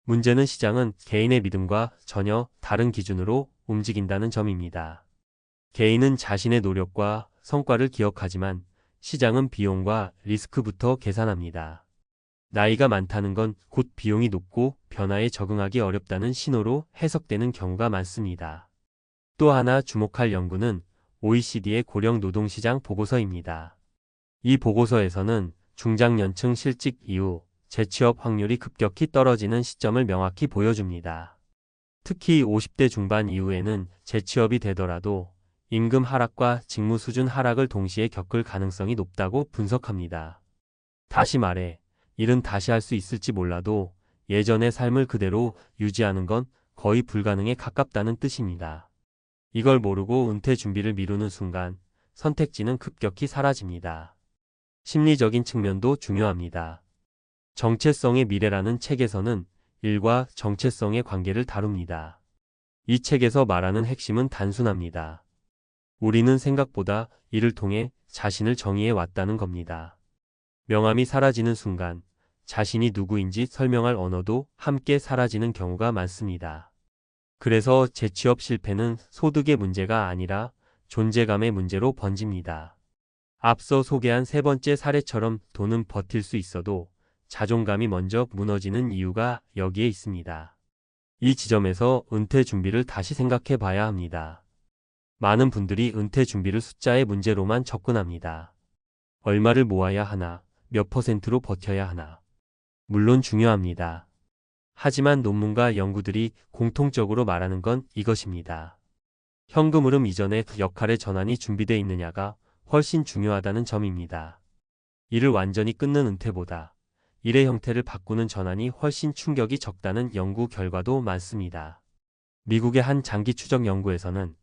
문제는 시장은 개인의 믿음과 전혀 다른 기준으로 움직인다는 점입니다. 개인은 자신의 노력과 성과를 기억하지만 시장은 비용과 리스크부터 계산합니다. 나이가 많다는 건 곧 비용이 높고 변화에 적응하기 어렵다는 신호로 해석되는 경우가 많습니다. 또 하나 주목할 연구는 OECD의 고령 노동시장 보고서입니다. 이 보고서에서는 중장년층 실직 이후 재취업 확률이 급격히 떨어지는 시점을 명확히 보여줍니다. 특히 50대 중반 이후에는 재취업이 되더라도 임금 하락과 직무 수준 하락을 동시에 겪을 가능성이 높다고 분석합니다. 다시 말해, 일은 다시 할 수 있을지 몰라도 예전의 삶을 그대로 유지하는 건 거의 불가능에 가깝다는 뜻입니다. 이걸 모르고 은퇴 준비를 미루는 순간 선택지는 급격히 사라집니다. 심리적인 측면도 중요합니다. 정체성의 미래라는 책에서는 일과 정체성의 관계를 다룹니다. 이 책에서 말하는 핵심은 단순합니다. 우리는 생각보다 일을 통해 자신을 정의해 왔다는 겁니다. 명함이 사라지는 순간 자신이 누구인지 설명할 언어도 함께 사라지는 경우가 많습니다. 그래서 재취업 실패는 소득의 문제가 아니라 존재감의 문제로 번집니다. 앞서 소개한 세 번째 사례처럼 돈은 버틸 수 있어도 자존감이 먼저 무너지는 이유가 여기에 있습니다. 이 지점에서 은퇴 준비를 다시 생각해 봐야 합니다. 많은 분들이 은퇴 준비를 숫자의 문제로만 접근합니다. 얼마를 모아야 하나, 몇 %로 버텨야 하나. 물론 중요합니다. 하지만 논문과 연구들이 공통적으로 말하는 건 이것입니다. 현금 흐름 이전의 역할의 전환이 준비되어 있느냐가 훨씬 중요하다는 점입니다. 일을 완전히 끊는 은퇴보다 일의 형태를 바꾸는 전환이 훨씬 충격이 적다는 연구 결과도 많습니다. 미국의 한 장기 추적 연구에서는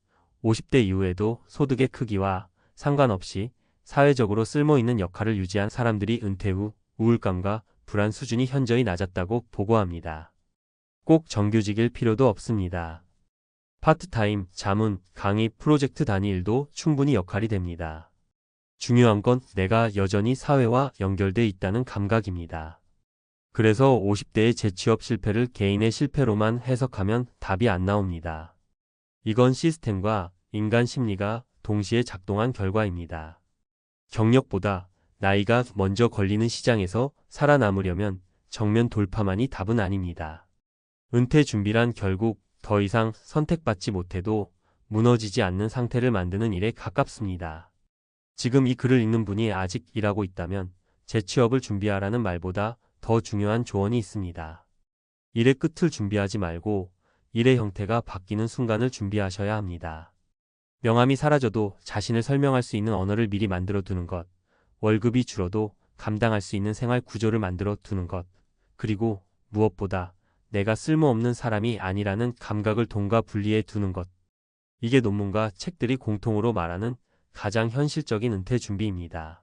50대 이후에도 소득의 크기와 상관없이 사회적으로 쓸모있는 역할을 유지한 사람들이 은퇴 후 우울감과 불안 수준이 현저히 낮았다고 보고합니다. 꼭 정규직일 필요도 없습니다. 파트타임, 자문, 강의, 프로젝트 단위 일도 충분히 역할이 됩니다. 중요한 건 내가 여전히 사회와 연결돼 있다는 감각입니다. 그래서 50대의 재취업 실패를 개인의 실패로만 해석하면 답이 안 나옵니다. 이건 시스템과 인간 심리가 동시에 작동한 결과입니다. 경력보다 나이가 먼저 걸리는 시장에서 살아남으려면 정면 돌파만이 답은 아닙니다. 은퇴 준비란 결국 더 이상 선택받지 못해도 무너지지 않는 상태를 만드는 일에 가깝습니다. 지금 이 글을 읽는 분이 아직 일하고 있다면 재취업을 준비하라는 말보다 더 중요한 조언이 있습니다. 일의 끝을 준비하지 말고 일의 형태가 바뀌는 순간을 준비하셔야 합니다. 명함이 사라져도 자신을 설명할 수 있는 언어를 미리 만들어 두는 것, 월급이 줄어도 감당할 수 있는 생활 구조를 만들어 두는 것, 그리고 무엇보다 내가 쓸모없는 사람이 아니라는 감각을 돈과 분리해 두는 것. 이게 논문과 책들이 공통으로 말하는 가장 현실적인 은퇴 준비입니다.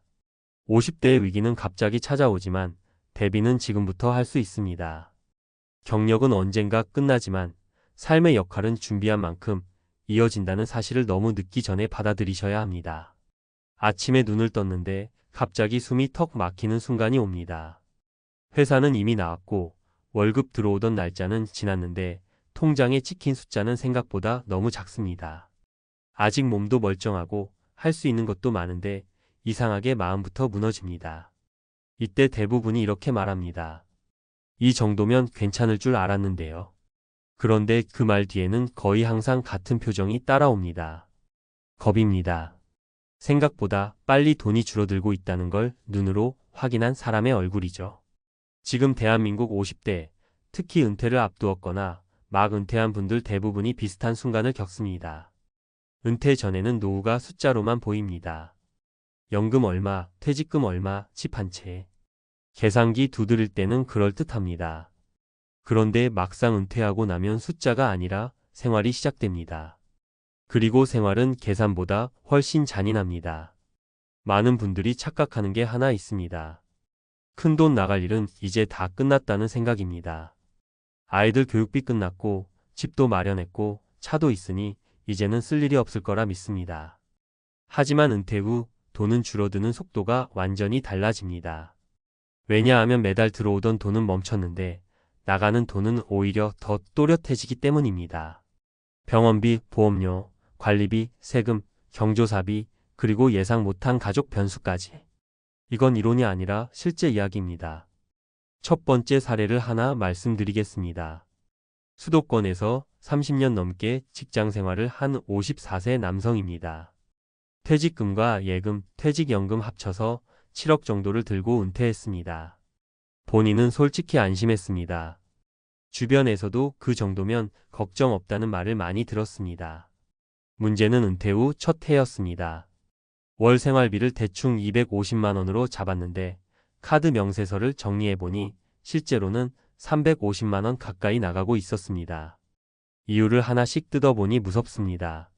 50대의 위기는 갑자기 찾아오지만 대비는 지금부터 할 수 있습니다. 경력은 언젠가 끝나지만 삶의 역할은 준비한 만큼 이어진다는 사실을 너무 늦기 전에 받아들이셔야 합니다. 아침에 눈을 떴는데 갑자기 숨이 턱 막히는 순간이 옵니다. 회사는 이미 나왔고 월급 들어오던 날짜는 지났는데 통장에 찍힌 숫자는 생각보다 너무 작습니다. 아직 몸도 멀쩡하고 할 수 있는 것도 많은데 이상하게 마음부터 무너집니다. 이때 대부분이 이렇게 말합니다. 이 정도면 괜찮을 줄 알았는데요. 그런데 그 말 뒤에는 거의 항상 같은 표정이 따라옵니다. 겁입니다. 생각보다 빨리 돈이 줄어들고 있다는 걸 눈으로 확인한 사람의 얼굴이죠. 지금 대한민국 50대, 특히 은퇴를 앞두었거나 막 은퇴한 분들 대부분이 비슷한 순간을 겪습니다. 은퇴 전에는 노후가 숫자로만 보입니다. 연금 얼마, 퇴직금 얼마, 집 한 채. 계산기 두드릴 때는 그럴듯합니다. 그런데 막상 은퇴하고 나면 숫자가 아니라 생활이 시작됩니다. 그리고 생활은 계산보다 훨씬 잔인합니다. 많은 분들이 착각하는 게 하나 있습니다. 큰돈 나갈 일은 이제 다 끝났다는 생각입니다. 아이들 교육비 끝났고 집도 마련했고 차도 있으니 이제는 쓸 일이 없을 거라 믿습니다. 하지만 은퇴 후 돈은 줄어드는 속도가 완전히 달라집니다. 왜냐하면 매달 들어오던 돈은 멈췄는데 나가는 돈은 오히려 더 또렷해지기 때문입니다. 병원비, 보험료, 관리비, 세금, 경조사비, 그리고 예상 못한 가족 변수까지. 이건 이론이 아니라 실제 이야기입니다. 첫 번째 사례를 하나 말씀드리겠습니다. 수도권에서 30년 넘게 직장 생활을 한 54세 남성입니다. 퇴직금과 예금, 퇴직연금 합쳐서 7억 정도를 들고 은퇴했습니다. 본인은 솔직히 안심했습니다. 주변에서도 그 정도면 걱정 없다는 말을 많이 들었습니다. 문제는 은퇴 후 첫 해였습니다. 월 생활비를 대충 250만 원으로 잡았는데 카드 명세서를 정리해보니 실제로는 350만 원 가까이 나가고 있었습니다. 이유를 하나씩 뜯어보니 무섭습니다.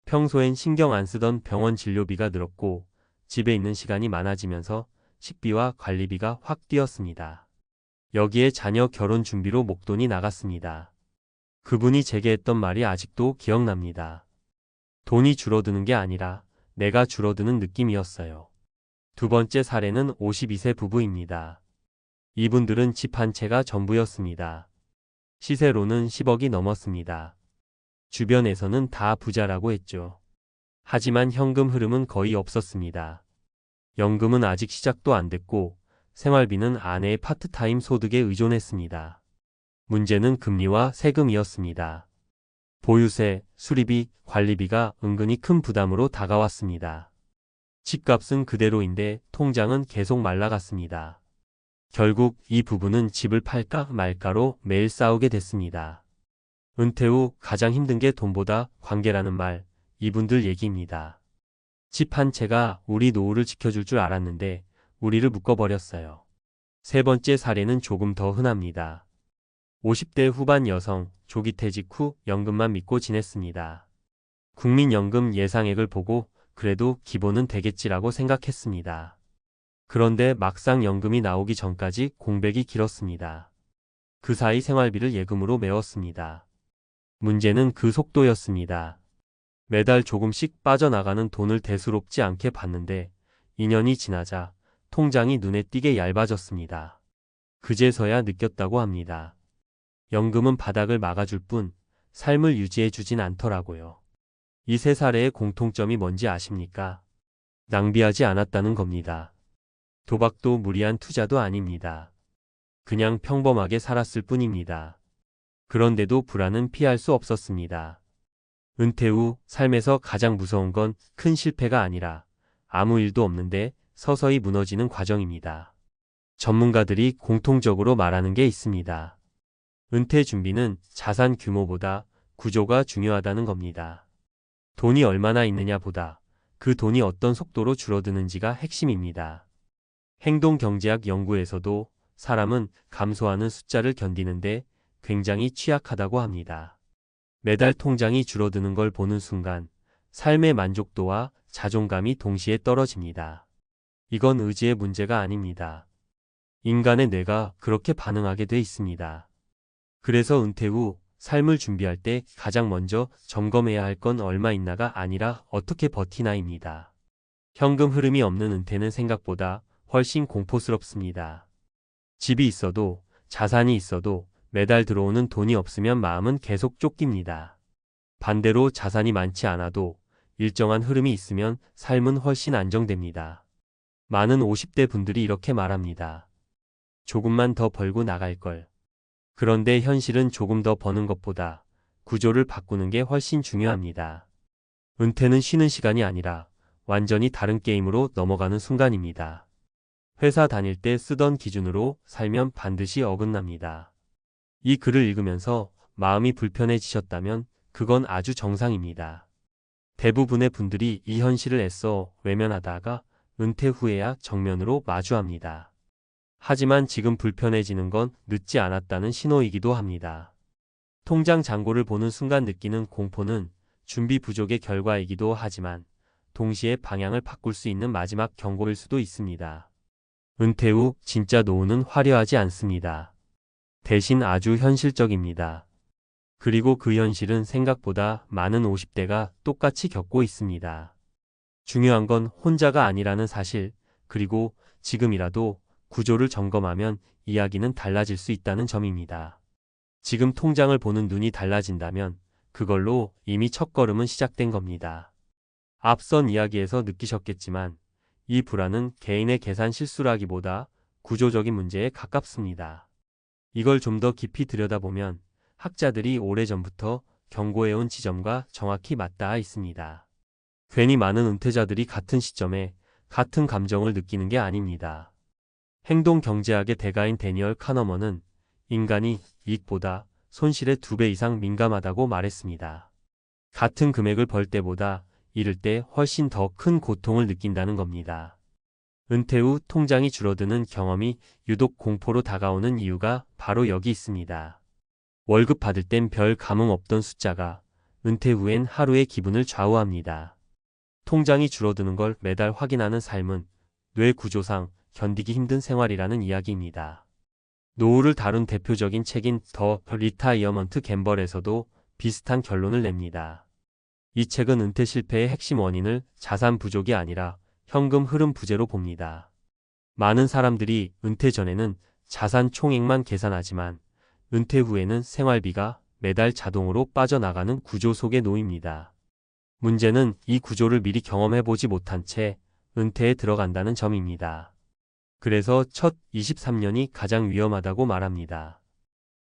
평소엔 신경 안 쓰던 병원 진료비가 늘었고 집에 있는 시간이 많아지면서 식비와 관리비가 확 뛰었습니다. 여기에 자녀 결혼 준비로 목돈이 나갔습니다. 그분이 제게 했던 말이 아직도 기억납니다. 돈이 줄어드는 게 아니라 내가 줄어드는 느낌이었어요. 두 번째 사례는 52세 부부입니다. 이분들은 집 한 채가 전부였습니다. 시세로는 10억이 넘었습니다. 주변에서는 다 부자라고 했죠. 하지만 현금 흐름은 거의 없었습니다. 연금은 아직 시작도 안 됐고 생활비는 아내의 파트타임 소득에 의존했습니다. 문제는 금리와 세금이었습니다. 보유세, 수리비, 관리비가 은근히 큰 부담으로 다가왔습니다. 집값은 그대로인데 통장은 계속 말라갔습니다. 결국 이 부부는 집을 팔까 말까로 매일 싸우게 됐습니다. 은퇴 후 가장 힘든 게 돈보다 관계라는 말, 이분들 얘기입니다. 집 한 채가 우리 노후를 지켜줄 줄 알았는데 우리를 묶어버렸어요. 세 번째 사례는 조금 더 흔합니다. 50대 후반 여성, 조기 퇴직 후 연금만 믿고 지냈습니다. 국민연금 예상액을 보고 그래도 기본은 되겠지라고 생각했습니다. 그런데 막상 연금이 나오기 전까지 공백이 길었습니다. 그 사이 생활비를 예금으로 메웠습니다. 문제는 그 속도였습니다. 매달 조금씩 빠져나가는 돈을 대수롭지 않게 봤는데 2년이 지나자 통장이 눈에 띄게 얇아졌습니다. 그제서야 느꼈다고 합니다. 연금은 바닥을 막아줄 뿐 삶을 유지해주진 않더라고요. 이 세 사례의 공통점이 뭔지 아십니까? 낭비하지 않았다는 겁니다. 도박도 무리한 투자도 아닙니다. 그냥 평범하게 살았을 뿐입니다. 그런데도 불안은 피할 수 없었습니다. 은퇴 후 삶에서 가장 무서운 건 큰 실패가 아니라 아무 일도 없는데 서서히 무너지는 과정입니다. 전문가들이 공통적으로 말하는 게 있습니다. 은퇴 준비는 자산 규모보다 구조가 중요하다는 겁니다. 돈이 얼마나 있느냐보다 그 돈이 어떤 속도로 줄어드는지가 핵심입니다. 행동경제학 연구에서도 사람은 감소하는 숫자를 견디는데 굉장히 취약하다고 합니다. 매달 통장이 줄어드는 걸 보는 순간 삶의 만족도와 자존감이 동시에 떨어집니다. 이건 의지의 문제가 아닙니다. 인간의 뇌가 그렇게 반응하게 돼 있습니다. 그래서 은퇴 후 삶을 준비할 때 가장 먼저 점검해야 할 건 얼마 있나가 아니라 어떻게 버티나입니다. 현금 흐름이 없는 은퇴는 생각보다 훨씬 공포스럽습니다. 집이 있어도 자산이 있어도 매달 들어오는 돈이 없으면 마음은 계속 쫓깁니다. 반대로 자산이 많지 않아도 일정한 흐름이 있으면 삶은 훨씬 안정됩니다. 많은 50대 분들이 이렇게 말합니다. 조금만 더 벌고 나갈 걸. 그런데 현실은 조금 더 버는 것보다 구조를 바꾸는 게 훨씬 중요합니다. 은퇴는 쉬는 시간이 아니라 완전히 다른 게임으로 넘어가는 순간입니다. 회사 다닐 때 쓰던 기준으로 살면 반드시 어긋납니다. 이 글을 읽으면서 마음이 불편해지셨다면 그건 아주 정상입니다. 대부분의 분들이 이 현실을 애써 외면하다가 은퇴 후에야 정면으로 마주합니다. 하지만 지금 불편해지는 건 늦지 않았다는 신호이기도 합니다. 통장 잔고를 보는 순간 느끼는 공포는 준비 부족의 결과이기도 하지만 동시에 방향을 바꿀 수 있는 마지막 경고일 수도 있습니다. 은퇴 후 진짜 노후는 화려하지 않습니다. 대신 아주 현실적입니다. 그리고 그 현실은 생각보다 많은 50대가 똑같이 겪고 있습니다. 중요한 건 혼자가 아니라는 사실, 그리고 지금이라도 구조를 점검하면 이야기는 달라질 수 있다는 점입니다. 지금 통장을 보는 눈이 달라진다면 그걸로 이미 첫걸음은 시작된 겁니다. 앞선 이야기에서 느끼셨겠지만 이 불안은 개인의 계산 실수라기보다 구조적인 문제에 가깝습니다. 이걸 좀 더 깊이 들여다보면 학자들이 오래전부터 경고해온 지점과 정확히 맞닿아 있습니다. 괜히 많은 은퇴자들이 같은 시점에 같은 감정을 느끼는 게 아닙니다. 행동 경제학의 대가인 데니얼 카너먼은 인간이 이익보다 손실에 2배 이상 민감하다고 말했습니다. 같은 금액을 벌 때보다 잃을 때 훨씬 더 큰 고통을 느낀다는 겁니다. 은퇴 후 통장이 줄어드는 경험이 유독 공포로 다가오는 이유가 바로 여기 있습니다. 월급 받을 땐 별 감흥 없던 숫자가 은퇴 후엔 하루의 기분을 좌우합니다. 통장이 줄어드는 걸 매달 확인하는 삶은 뇌 구조상 견디기 힘든 생활이라는 이야기입니다. 노후를 다룬 대표적인 책인 더 리타이어먼트 갬벌에서도 비슷한 결론을 냅니다. 이 책은 은퇴 실패의 핵심 원인을 자산 부족이 아니라 현금 흐름 부재로 봅니다. 많은 사람들이 은퇴 전에는 자산 총액만 계산하지만 은퇴 후에는 생활비가 매달 자동으로 빠져나가는 구조 속에 놓입니다. 문제는 이 구조를 미리 경험해보지 못한 채 은퇴에 들어간다는 점입니다. 그래서 첫 23년이 가장 위험하다고 말합니다.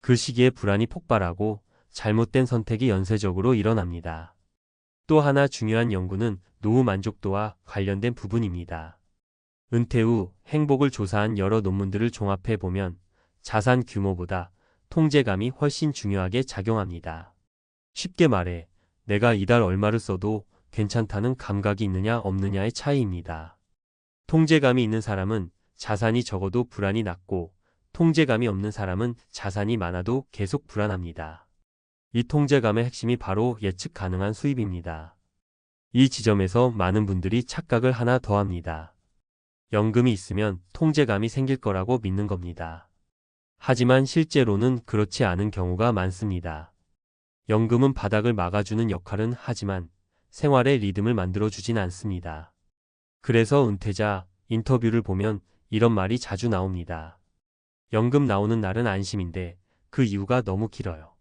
그 시기에 불안이 폭발하고 잘못된 선택이 연쇄적으로 일어납니다. 또 하나 중요한 연구는 노후 만족도와 관련된 부분입니다. 은퇴 후 행복을 조사한 여러 논문들을 종합해 보면 자산 규모보다 통제감이 훨씬 중요하게 작용합니다. 쉽게 말해 내가 이달 얼마를 써도 괜찮다는 감각이 있느냐 없느냐의 차이입니다. 통제감이 있는 사람은 자산이 적어도 불안이 낮고 통제감이 없는 사람은 자산이 많아도 계속 불안합니다. 이 통제감의 핵심이 바로 예측 가능한 수입입니다. 이 지점에서 많은 분들이 착각을 하나 더 합니다. 연금이 있으면 통제감이 생길 거라고 믿는 겁니다. 하지만 실제로는 그렇지 않은 경우가 많습니다. 연금은 바닥을 막아주는 역할은 하지만 생활의 리듬을 만들어주진 않습니다. 그래서 은퇴자 인터뷰를 보면 이런 말이 자주 나옵니다. 연금 나오는 날은 안심인데 그 이유가 너무 길어요.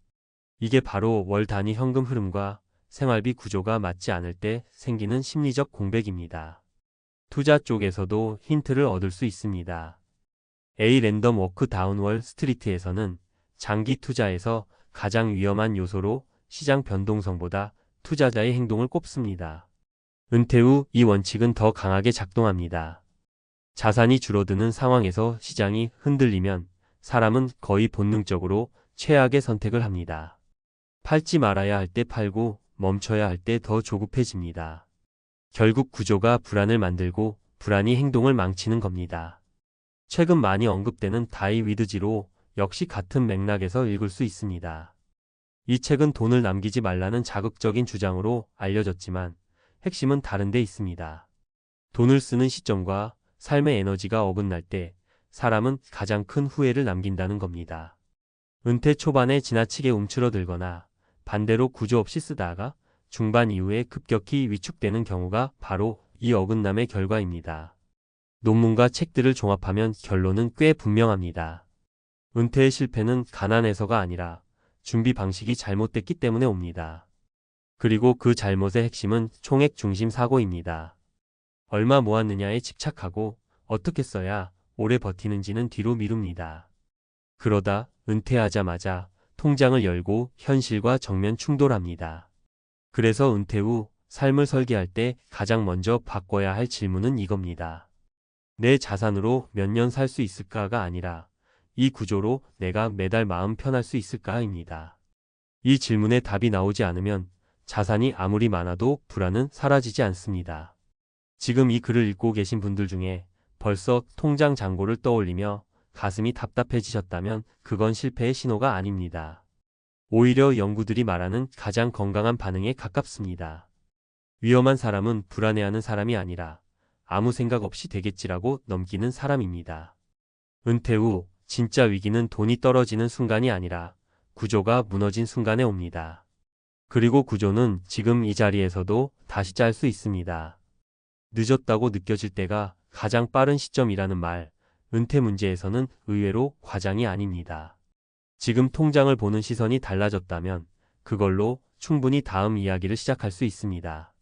이게 바로 월 단위 현금 흐름과 생활비 구조가 맞지 않을 때 생기는 심리적 공백입니다. 투자 쪽에서도 힌트를 얻을 수 있습니다. A 랜덤 워크 다운 월 스트리트에서는 장기 투자에서 가장 위험한 요소로 시장 변동성보다 투자자의 행동을 꼽습니다. 은퇴 후 이 원칙은 더 강하게 작동합니다. 자산이 줄어드는 상황에서 시장이 흔들리면 사람은 거의 본능적으로 최악의 선택을 합니다. 팔지 말아야 할 때 팔고 멈춰야 할 때 더 조급해집니다. 결국 구조가 불안을 만들고 불안이 행동을 망치는 겁니다. 최근 많이 언급되는 다이 위드 지로 역시 같은 맥락에서 읽을 수 있습니다. 이 책은 돈을 남기지 말라는 자극적인 주장으로 알려졌지만 핵심은 다른 데 있습니다. 돈을 쓰는 시점과 삶의 에너지가 어긋날 때 사람은 가장 큰 후회를 남긴다는 겁니다. 은퇴 초반에 지나치게 움츠러들거나 반대로 구조 없이 쓰다가 중반 이후에 급격히 위축되는 경우가 바로 이 어긋남의 결과입니다. 논문과 책들을 종합하면 결론은 꽤 분명합니다. 은퇴의 실패는 가난해서가 아니라 준비 방식이 잘못됐기 때문에 옵니다. 그리고 그 잘못의 핵심은 총액 중심 사고입니다. 얼마 모았느냐에 집착하고 어떻게 써야 오래 버티는지는 뒤로 미룹니다. 그러다 은퇴하자마자 통장을 열고 현실과 정면 충돌합니다. 그래서 은퇴 후 삶을 설계할 때 가장 먼저 바꿔야 할 질문은 이겁니다. 내 자산으로 몇 년 살 수 있을까가 아니라 이 구조로 내가 매달 마음 편할 수 있을까입니다. 이 질문에 답이 나오지 않으면 자산이 아무리 많아도 불안은 사라지지 않습니다. 지금 이 글을 읽고 계신 분들 중에 벌써 통장 잔고를 떠올리며 가슴이 답답해지셨다면 그건 실패의 신호가 아닙니다. 오히려 연구들이 말하는 가장 건강한 반응에 가깝습니다. 위험한 사람은 불안해하는 사람이 아니라 아무 생각 없이 되겠지라고 넘기는 사람입니다. 은퇴 후 진짜 위기는 돈이 떨어지는 순간이 아니라 구조가 무너진 순간에 옵니다. 그리고 구조는 지금 이 자리에서도 다시 짤 수 있습니다. 늦었다고 느껴질 때가 가장 빠른 시점이라는 말, 은퇴 문제에서는 의외로 과장이 아닙니다. 지금 통장을 보는 시선이 달라졌다면 그걸로 충분히 다음 이야기를 시작할 수 있습니다.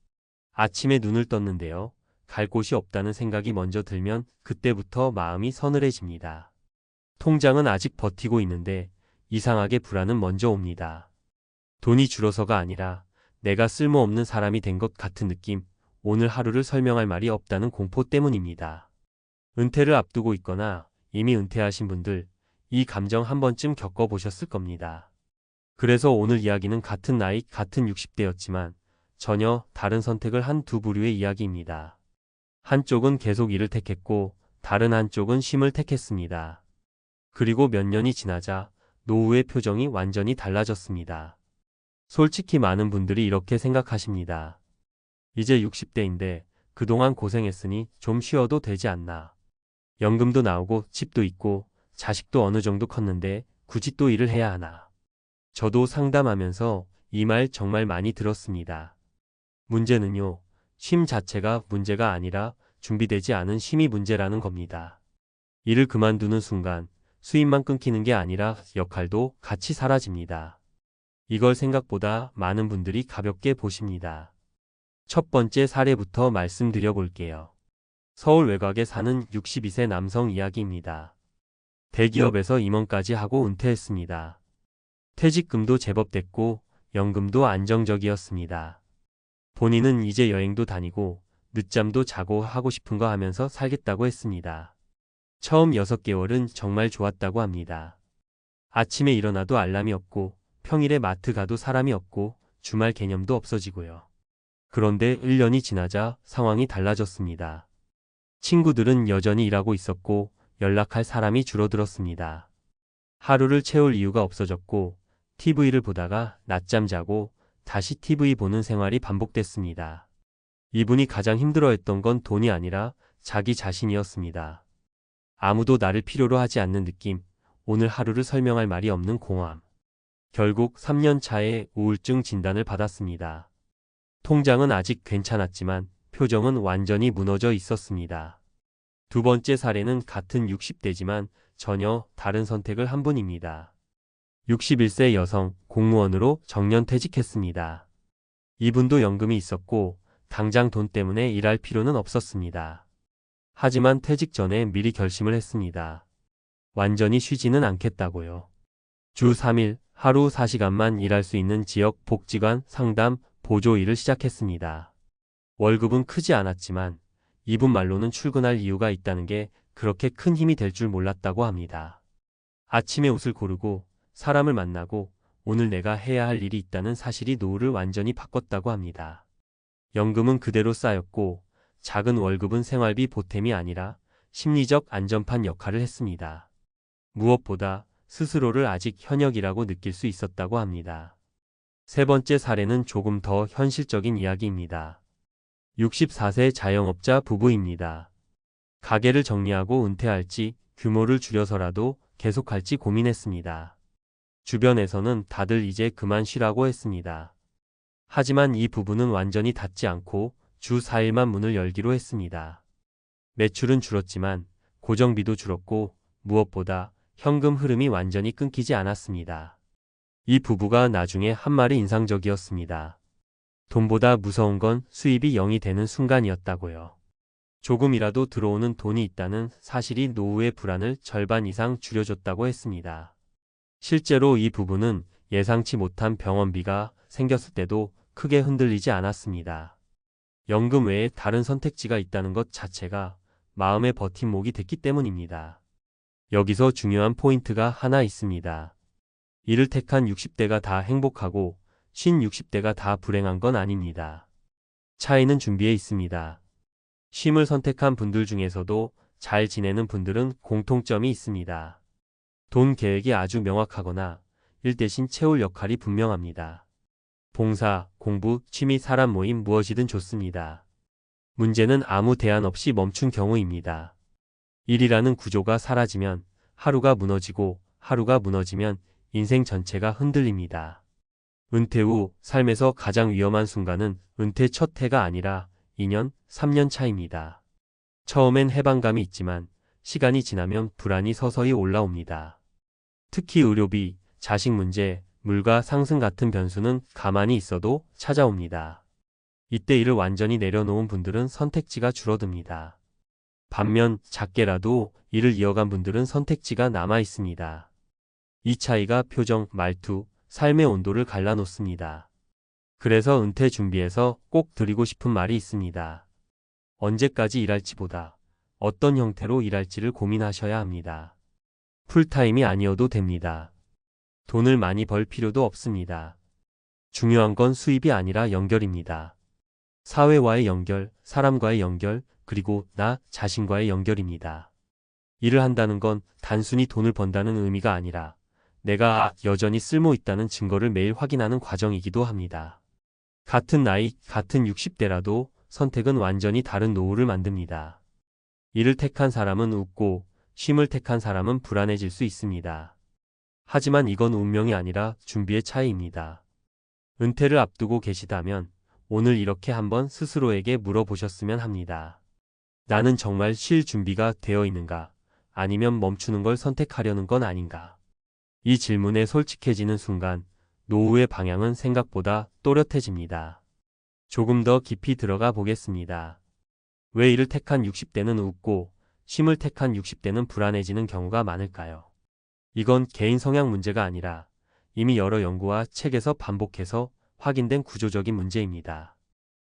아침에 눈을 떴는데요. 갈 곳이 없다는 생각이 먼저 들면 그때부터 마음이 서늘해집니다. 통장은 아직 버티고 있는데 이상하게 불안은 먼저 옵니다. 돈이 줄어서가 아니라 내가 쓸모없는 사람이 된 것 같은 느낌, 오늘 하루를 설명할 말이 없다는 공포 때문입니다. 은퇴를 앞두고 있거나 이미 은퇴하신 분들, 이 감정 한 번쯤 겪어보셨을 겁니다. 그래서 오늘 이야기는 같은 나이, 같은 60대였지만 전혀 다른 선택을 한 두 부류의 이야기입니다. 한쪽은 계속 일을 택했고 다른 한쪽은 쉼을 택했습니다. 그리고 몇 년이 지나자 노후의 표정이 완전히 달라졌습니다. 솔직히 많은 분들이 이렇게 생각하십니다. 이제 60대인데 그동안 고생했으니 좀 쉬어도 되지 않나. 연금도 나오고 집도 있고 자식도 어느 정도 컸는데 굳이 또 일을 해야 하나. 저도 상담하면서 이 말 정말 많이 들었습니다. 문제는요, 쉼 자체가 문제가 아니라 준비되지 않은 쉼이 문제라는 겁니다. 일을 그만두는 순간 수입만 끊기는 게 아니라 역할도 같이 사라집니다. 이걸 생각보다 많은 분들이 가볍게 보십니다. 첫 번째 사례부터 말씀드려 볼게요. 서울 외곽에 사는 62세 남성 이야기입니다. 대기업에서 임원까지 하고 은퇴했습니다. 퇴직금도 제법 됐고 연금도 안정적이었습니다. 본인은 이제 여행도 다니고 늦잠도 자고 하고 싶은 거 하면서 살겠다고 했습니다. 처음 6개월은 정말 좋았다고 합니다. 아침에 일어나도 알람이 없고 평일에 마트 가도 사람이 없고 주말 개념도 없어지고요. 그런데 1년이 지나자 상황이 달라졌습니다. 친구들은 여전히 일하고 있었고 연락할 사람이 줄어들었습니다. 하루를 채울 이유가 없어졌고 TV를 보다가 낮잠 자고 다시 TV 보는 생활이 반복됐습니다. 이분이 가장 힘들어했던 건 돈이 아니라 자기 자신이었습니다. 아무도 나를 필요로 하지 않는 느낌, 오늘 하루를 설명할 말이 없는 공허함. 결국 3년 차에 우울증 진단을 받았습니다. 통장은 아직 괜찮았지만 표정은 완전히 무너져 있었습니다. 두 번째 사례는 같은 60대지만 전혀 다른 선택을 한 분입니다. 61세 여성 공무원으로 정년퇴직했습니다. 이분도 연금이 있었고 당장 돈 때문에 일할 필요는 없었습니다. 하지만 퇴직 전에 미리 결심을 했습니다. 완전히 쉬지는 않겠다고요. 주 3일 하루 4시간만 일할 수 있는 지역 복지관 상담 보조 일을 시작했습니다. 월급은 크지 않았지만 이분 말로는 출근할 이유가 있다는 게 그렇게 큰 힘이 될 줄 몰랐다고 합니다. 아침에 옷을 고르고 사람을 만나고 오늘 내가 해야 할 일이 있다는 사실이 노후를 완전히 바꿨다고 합니다. 연금은 그대로 쌓였고 작은 월급은 생활비 보탬이 아니라 심리적 안전판 역할을 했습니다. 무엇보다 스스로를 아직 현역이라고 느낄 수 있었다고 합니다. 세 번째 사례는 조금 더 현실적인 이야기입니다. 64세 자영업자 부부입니다. 가게를 정리하고 은퇴할지 규모를 줄여서라도 계속할지 고민했습니다. 주변에서는 다들 이제 그만 쉬라고 했습니다. 하지만 이 부부는 완전히 닫지 않고 주 4일만 문을 열기로 했습니다. 매출은 줄었지만 고정비도 줄었고 무엇보다 현금 흐름이 완전히 끊기지 않았습니다. 이 부부가 나중에 한 말이 인상적이었습니다. 돈보다 무서운 건 수입이 0이 되는 순간이었다고요. 조금이라도 들어오는 돈이 있다는 사실이 노후의 불안을 절반 이상 줄여줬다고 했습니다. 실제로 이 부부는 예상치 못한 병원비가 생겼을 때도 크게 흔들리지 않았습니다. 연금 외에 다른 선택지가 있다는 것 자체가 마음의 버팀목이 됐기 때문입니다. 여기서 중요한 포인트가 하나 있습니다. 이를 택한 60대가 다 행복하고 60대가 다 불행한 건 아닙니다. 차이는 준비에 있습니다. 쉼을 선택한 분들 중에서도 잘 지내는 분들은 공통점이 있습니다. 돈 계획이 아주 명확하거나 일 대신 채울 역할이 분명합니다. 봉사, 공부, 취미, 사람 모임 무엇이든 좋습니다. 문제는 아무 대안 없이 멈춘 경우입니다. 일이라는 구조가 사라지면 하루가 무너지고 하루가 무너지면 인생 전체가 흔들립니다. 은퇴 후 삶에서 가장 위험한 순간은 은퇴 첫 해가 아니라 2년, 3년 차입니다. 처음엔 해방감이 있지만 시간이 지나면 불안이 서서히 올라옵니다. 특히 의료비, 자식 문제, 물가 상승 같은 변수는 가만히 있어도 찾아옵니다. 이때 일을 완전히 내려놓은 분들은 선택지가 줄어듭니다. 반면 작게라도 일을 이어간 분들은 선택지가 남아 있습니다. 이 차이가 표정, 말투, 삶의 온도를 갈라놓습니다. 그래서 은퇴 준비에서 꼭 드리고 싶은 말이 있습니다. 언제까지 일할지보다 어떤 형태로 일할지를 고민하셔야 합니다. 풀타임이 아니어도 됩니다. 돈을 많이 벌 필요도 없습니다. 중요한 건 수입이 아니라 연결입니다. 사회와의 연결, 사람과의 연결, 그리고 나 자신과의 연결입니다. 일을 한다는 건 단순히 돈을 번다는 의미가 아니라 내가 여전히 쓸모 있다는 증거를 매일 확인하는 과정이기도 합니다. 같은 나이, 같은 60대라도 선택은 완전히 다른 노후를 만듭니다. 일을 택한 사람은 웃고 쉼을 택한 사람은 불안해질 수 있습니다. 하지만 이건 운명이 아니라 준비의 차이입니다. 은퇴를 앞두고 계시다면 오늘 이렇게 한번 스스로에게 물어보셨으면 합니다. 나는 정말 쉴 준비가 되어 있는가? 아니면 멈추는 걸 선택하려는 건 아닌가? 이 질문에 솔직해지는 순간 노후의 방향은 생각보다 또렷해집니다. 조금 더 깊이 들어가 보겠습니다. 왜 일을 택한 60대는 웃고 쉼을 택한 60대는 불안해지는 경우가 많을까요? 이건 개인 성향 문제가 아니라 이미 여러 연구와 책에서 반복해서 확인된 구조적인 문제입니다.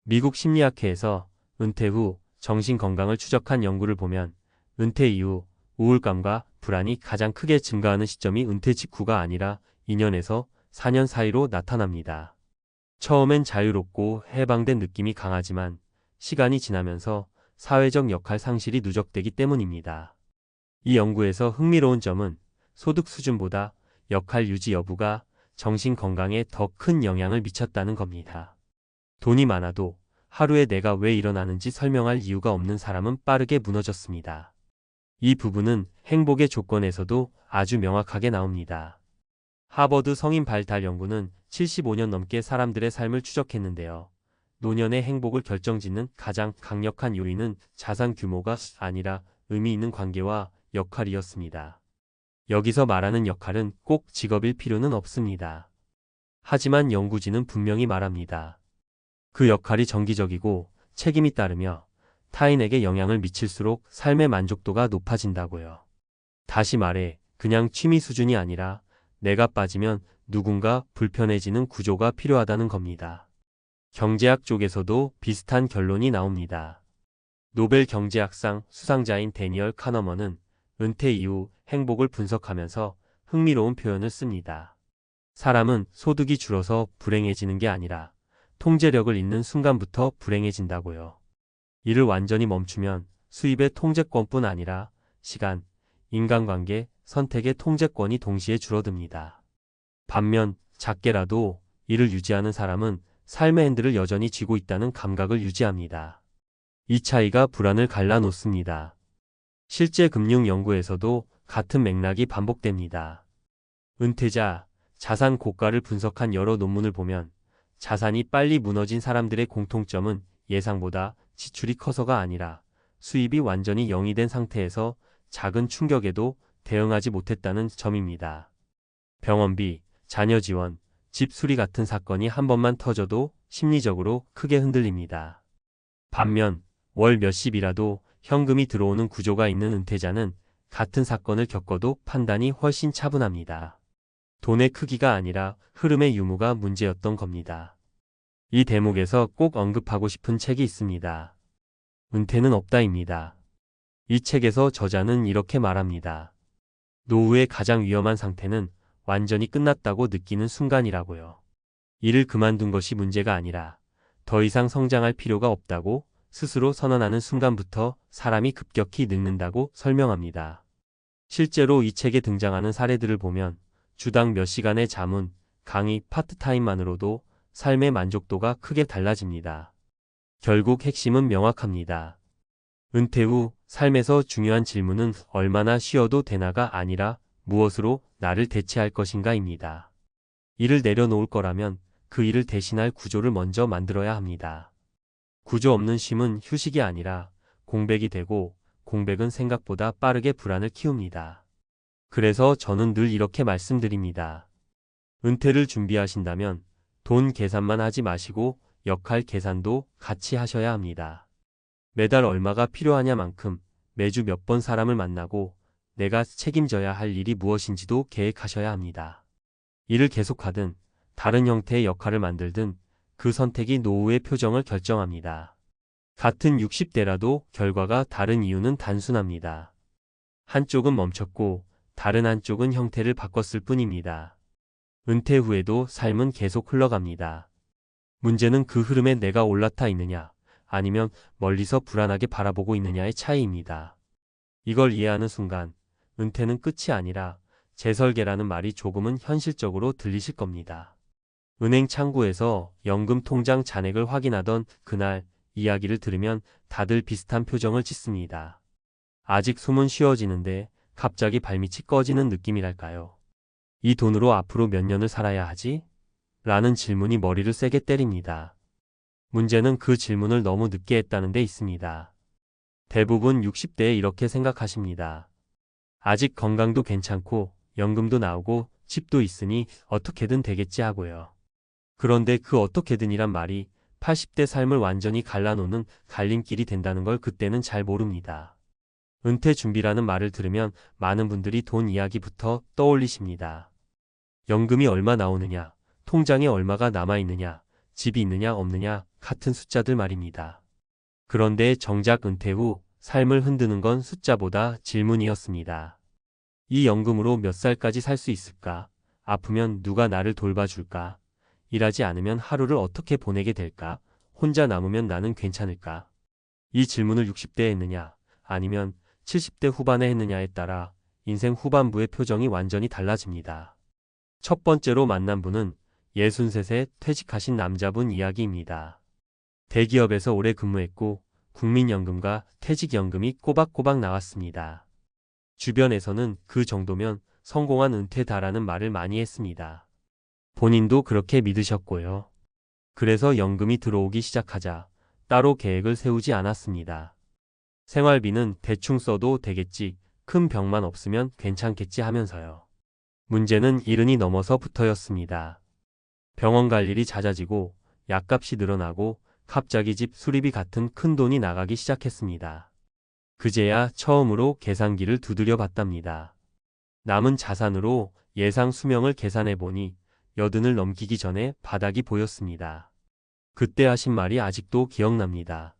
미국 심리학회에서 은퇴 후 정신 건강을 추적한 연구를 보면 은퇴 이후 우울감과 불안이 가장 크게 증가하는 시점이 은퇴 직후가 아니라 2년에서 4년 사이로 나타납니다. 처음엔 자유롭고 해방된 느낌이 강하지만 시간이 지나면서 사회적 역할 상실이 누적되기 때문입니다. 이 연구에서 흥미로운 점은 소득 수준보다 역할 유지 여부가 정신 건강에 더 큰 영향을 미쳤다는 겁니다. 돈이 많아도 하루에 내가 왜 일어나는지 설명할 이유가 없는 사람은 빠르게 무너졌습니다. 이 부분은 행복의 조건에서도 아주 명확하게 나옵니다. 하버드 성인 발달 연구는 75년 넘게 사람들의 삶을 추적했는데요. 노년의 행복을 결정짓는 가장 강력한 요인은 자산 규모가 아니라 의미 있는 관계와 역할이었습니다. 여기서 말하는 역할은 꼭 직업일 필요는 없습니다. 하지만 연구진은 분명히 말합니다. 그 역할이 정기적이고 책임이 따르며 타인에게 영향을 미칠수록 삶의 만족도가 높아진다고요. 다시 말해 그냥 취미 수준이 아니라 내가 빠지면 누군가 불편해지는 구조가 필요하다는 겁니다. 경제학 쪽에서도 비슷한 결론이 나옵니다. 노벨 경제학상 수상자인 데니얼 카너먼은 은퇴 이후 행복을 분석하면서 흥미로운 표현을 씁니다. 사람은 소득이 줄어서 불행해지는 게 아니라 통제력을 잃는 순간부터 불행해진다고요. 일을 완전히 멈추면 수입의 통제권뿐 아니라 시간, 인간관계, 선택의 통제권이 동시에 줄어듭니다. 반면 작게라도 일을 유지하는 사람은 삶의 핸들을 여전히 쥐고 있다는 감각을 유지합니다. 이 차이가 불안을 갈라놓습니다. 실제 금융 연구에서도 같은 맥락이 반복됩니다. 은퇴자, 자산 고가를 분석한 여러 논문을 보면 자산이 빨리 무너진 사람들의 공통점은 예상보다 지출이 커서가 아니라 수입이 완전히 0이 된 상태에서 작은 충격에도 대응하지 못했다는 점입니다. 병원비, 자녀 지원, 집 수리 같은 사건이 한 번만 터져도 심리적으로 크게 흔들립니다. 반면 월 몇십이라도 현금이 들어오는 구조가 있는 은퇴자는 같은 사건을 겪어도 판단이 훨씬 차분합니다. 돈의 크기가 아니라 흐름의 유무가 문제였던 겁니다. 이 대목에서 꼭 언급하고 싶은 책이 있습니다. 은퇴는 없다입니다. 이 책에서 저자는 이렇게 말합니다. 노후의 가장 위험한 상태는 완전히 끝났다고 느끼는 순간이라고요. 일을 그만둔 것이 문제가 아니라 더 이상 성장할 필요가 없다고 스스로 선언하는 순간부터 사람이 급격히 늙는다고 설명합니다. 실제로 이 책에 등장하는 사례들을 보면 주당 몇 시간의 자문, 강의, 파트타임만으로도 삶의 만족도가 크게 달라집니다. 결국 핵심은 명확합니다. 은퇴 후 삶에서 중요한 질문은 얼마나 쉬어도 되나가 아니라 무엇으로 나를 대체할 것인가입니다. 일을 내려놓을 거라면 그 일을 대신할 구조를 먼저 만들어야 합니다. 구조 없는 쉼은 휴식이 아니라 공백이 되고 공백은 생각보다 빠르게 불안을 키웁니다. 그래서 저는 늘 이렇게 말씀드립니다. 은퇴를 준비하신다면 돈 계산만 하지 마시고 역할 계산도 같이 하셔야 합니다. 매달 얼마가 필요하냐만큼 매주 몇 번 사람을 만나고 내가 책임져야 할 일이 무엇인지도 계획하셔야 합니다. 일을 계속하든 다른 형태의 역할을 만들든 그 선택이 노후의 표정을 결정합니다. 같은 60대라도 결과가 다른 이유는 단순합니다. 한쪽은 멈췄고 다른 한쪽은 형태를 바꿨을 뿐입니다. 은퇴 후에도 삶은 계속 흘러갑니다. 문제는 그 흐름에 내가 올라타 있느냐, 아니면 멀리서 불안하게 바라보고 있느냐의 차이입니다. 이걸 이해하는 순간 은퇴는 끝이 아니라 재설계라는 말이 조금은 현실적으로 들리실 겁니다. 은행 창구에서 연금 통장 잔액을 확인하던 그날 이야기를 들으면 다들 비슷한 표정을 짓습니다. 아직 숨은 쉬어지는데 갑자기 발밑이 꺼지는 느낌이랄까요. 이 돈으로 앞으로 몇 년을 살아야 하지? 라는 질문이 머리를 세게 때립니다. 문제는 그 질문을 너무 늦게 했다는 데 있습니다. 대부분 60대에 이렇게 생각하십니다. 아직 건강도 괜찮고 연금도 나오고 집도 있으니 어떻게든 되겠지 하고요. 그런데 그 어떻게든이란 말이 80대 삶을 완전히 갈라놓는 갈림길이 된다는 걸 그때는 잘 모릅니다. 은퇴 준비라는 말을 들으면 많은 분들이 돈 이야기부터 떠올리십니다. 연금이 얼마 나오느냐, 통장에 얼마가 남아있느냐, 집이 있느냐 없느냐 같은 숫자들 말입니다. 그런데 정작 은퇴 후 삶을 흔드는 건 숫자보다 질문이었습니다. 이 연금으로 몇 살까지 살 수 있을까? 아프면 누가 나를 돌봐줄까? 일하지 않으면 하루를 어떻게 보내게 될까? 혼자 남으면 나는 괜찮을까? 이 질문을 60대에 했느냐, 아니면 70대 후반에 했느냐에 따라 인생 후반부의 표정이 완전히 달라집니다. 첫 번째로 만난 분은 63세 퇴직하신 남자분 이야기입니다. 대기업에서 오래 근무했고 국민연금과 퇴직연금이 꼬박꼬박 나왔습니다. 주변에서는 그 정도면 성공한 은퇴다라는 말을 많이 했습니다. 본인도 그렇게 믿으셨고요. 그래서 연금이 들어오기 시작하자 따로 계획을 세우지 않았습니다. 생활비는 대충 써도 되겠지, 큰 병만 없으면 괜찮겠지 하면서요. 문제는 70이 넘어서부터였습니다. 병원 갈 일이 잦아지고 약값이 늘어나고 갑자기 집 수리비 같은 큰 돈이 나가기 시작했습니다. 그제야 처음으로 계산기를 두드려 봤답니다. 남은 자산으로 예상 수명을 계산해 보니 80을 넘기기 전에 바닥이 보였습니다. 그때 하신 말이 아직도 기억납니다.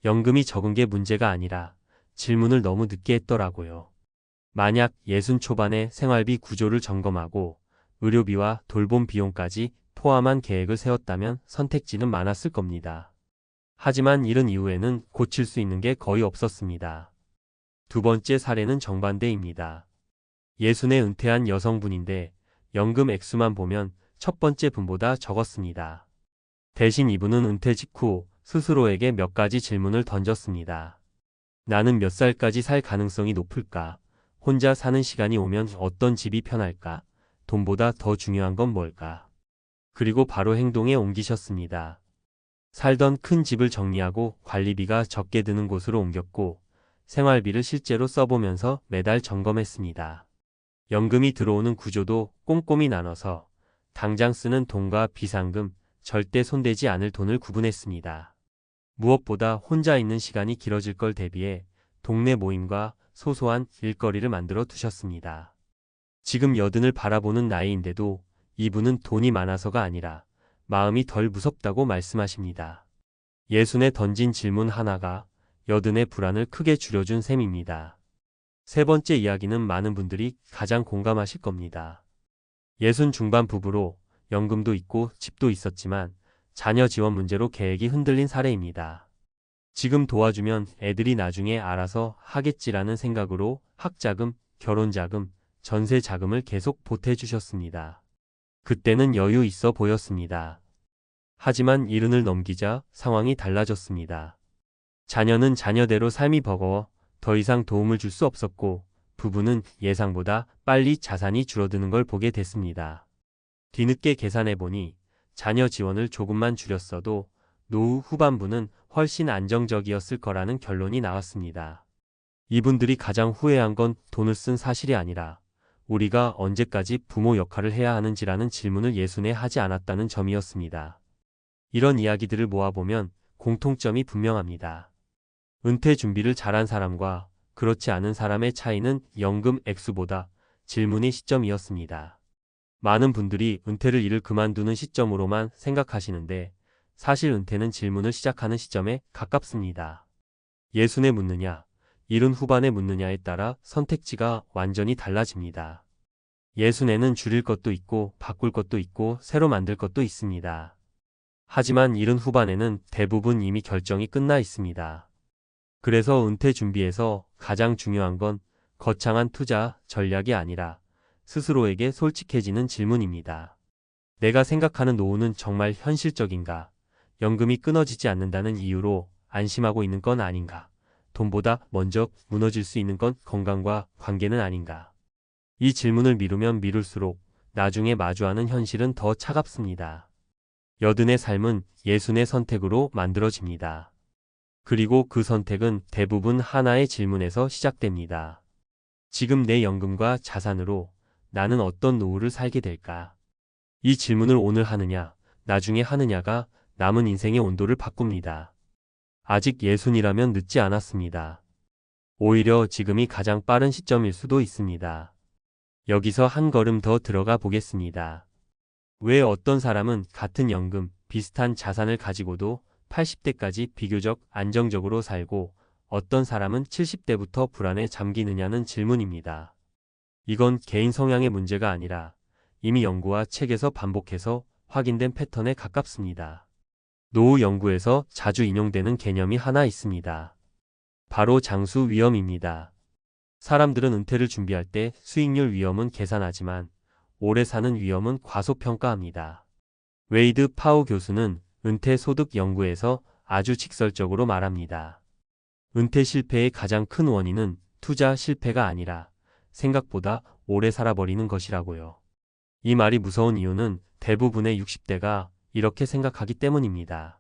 연금이 적은 게 문제가 아니라 질문을 너무 늦게 했더라고요. 만약 60 초반에 생활비 구조를 점검하고 의료비와 돌봄 비용까지 포함한 계획을 세웠다면 선택지는 많았을 겁니다. 하지만 이른 이후에는 고칠 수 있는 게 거의 없었습니다. 두 번째 사례는 정반대입니다. 60에 은퇴한 여성분인데 연금 액수만 보면 첫 번째 분보다 적었습니다. 대신 이분은 은퇴 직후 스스로에게 몇 가지 질문을 던졌습니다. 나는 몇 살까지 살 가능성이 높을까? 혼자 사는 시간이 오면 어떤 집이 편할까? 돈보다 더 중요한 건 뭘까? 그리고 바로 행동에 옮기셨습니다. 살던 큰 집을 정리하고 관리비가 적게 드는 곳으로 옮겼고 생활비를 실제로 써보면서 매달 점검했습니다. 연금이 들어오는 구조도 꼼꼼히 나눠서 당장 쓰는 돈과 비상금, 절대 손대지 않을 돈을 구분했습니다. 무엇보다 혼자 있는 시간이 길어질 걸 대비해 동네 모임과 소소한 일거리를 만들어 두셨습니다. 지금 여든을 바라보는 나이인데도 이분은 돈이 많아서가 아니라 마음이 덜 무섭다고 말씀하십니다. 예순에 던진 질문 하나가 여든의 불안을 크게 줄여준 셈입니다. 세 번째 이야기는 많은 분들이 가장 공감하실 겁니다. 예순 중반 부부로 연금도 있고 집도 있었지만 자녀 지원 문제로 계획이 흔들린 사례입니다. 지금 도와주면 애들이 나중에 알아서 하겠지라는 생각으로 학자금, 결혼자금, 전세자금을 계속 보태주셨습니다. 그때는 여유 있어 보였습니다. 하지만 이른을 넘기자 상황이 달라졌습니다. 자녀는 자녀대로 삶이 버거워 더 이상 도움을 줄 수 없었고 부부는 예상보다 빨리 자산이 줄어드는 걸 보게 됐습니다. 뒤늦게 계산해보니 자녀 지원을 조금만 줄였어도 노후 후반부는 훨씬 안정적이었을 거라는 결론이 나왔습니다. 이분들이 가장 후회한 건 돈을 쓴 사실이 아니라 우리가 언제까지 부모 역할을 해야 하는지라는 질문을 예순에 하지 않았다는 점이었습니다. 이런 이야기들을 모아보면 공통점이 분명합니다. 은퇴 준비를 잘한 사람과 그렇지 않은 사람의 차이는 연금 액수보다 질문의 시점이었습니다. 많은 분들이 은퇴를 일을 그만두는 시점으로만 생각하시는데 사실 은퇴는 질문을 시작하는 시점에 가깝습니다. 예순에 묻느냐, 이른 후반에 묻느냐에 따라 선택지가 완전히 달라집니다. 예순에는 줄일 것도 있고 바꿀 것도 있고 새로 만들 것도 있습니다. 하지만 이른 후반에는 대부분 이미 결정이 끝나 있습니다. 그래서 은퇴 준비에서 가장 중요한 건 거창한 투자 전략이 아니라 스스로에게 솔직해지는 질문입니다. 내가 생각하는 노후는 정말 현실적인가? 연금이 끊어지지 않는다는 이유로 안심하고 있는 건 아닌가? 돈보다 먼저 무너질 수 있는 건 건강과 관계는 아닌가? 이 질문을 미루면 미룰수록 나중에 마주하는 현실은 더 차갑습니다. 여든의 삶은 예순의 선택으로 만들어집니다. 그리고 그 선택은 대부분 하나의 질문에서 시작됩니다. 지금 내 연금과 자산으로 나는 어떤 노후를 살게 될까? 이 질문을 오늘 하느냐, 나중에 하느냐가 남은 인생의 온도를 바꿉니다. 아직 예순이라면 늦지 않았습니다. 오히려 지금이 가장 빠른 시점일 수도 있습니다. 여기서 한 걸음 더 들어가 보겠습니다. 왜 어떤 사람은 같은 연금, 비슷한 자산을 가지고도 80대까지 비교적 안정적으로 살고 어떤 사람은 70대부터 불안에 잠기느냐는 질문입니다. 이건 개인 성향의 문제가 아니라 이미 연구와 책에서 반복해서 확인된 패턴에 가깝습니다. 노후 연구에서 자주 인용되는 개념이 하나 있습니다. 바로 장수 위험입니다. 사람들은 은퇴를 준비할 때 수익률 위험은 계산하지만 오래 사는 위험은 과소평가합니다. 웨이드 파우 교수는 은퇴 소득 연구에서 아주 직설적으로 말합니다. 은퇴 실패의 가장 큰 원인은 투자 실패가 아니라 생각보다 오래 살아버리는 것이라고요. 이 말이 무서운 이유는 대부분의 60대가 이렇게 생각하기 때문입니다.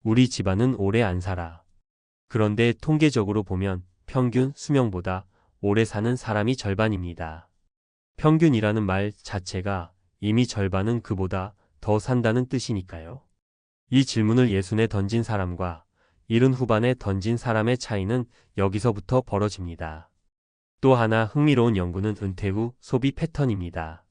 우리 집안은 오래 안 살아. 그런데 통계적으로 보면 평균 수명보다 오래 사는 사람이 절반입니다. 평균이라는 말 자체가 이미 절반은 그보다 더 산다는 뜻이니까요. 이 질문을 예순에 던진 사람과 이른 후반에 던진 사람의 차이는 여기서부터 벌어집니다. 또 하나 흥미로운 연구는 은퇴 후 소비 패턴입니다.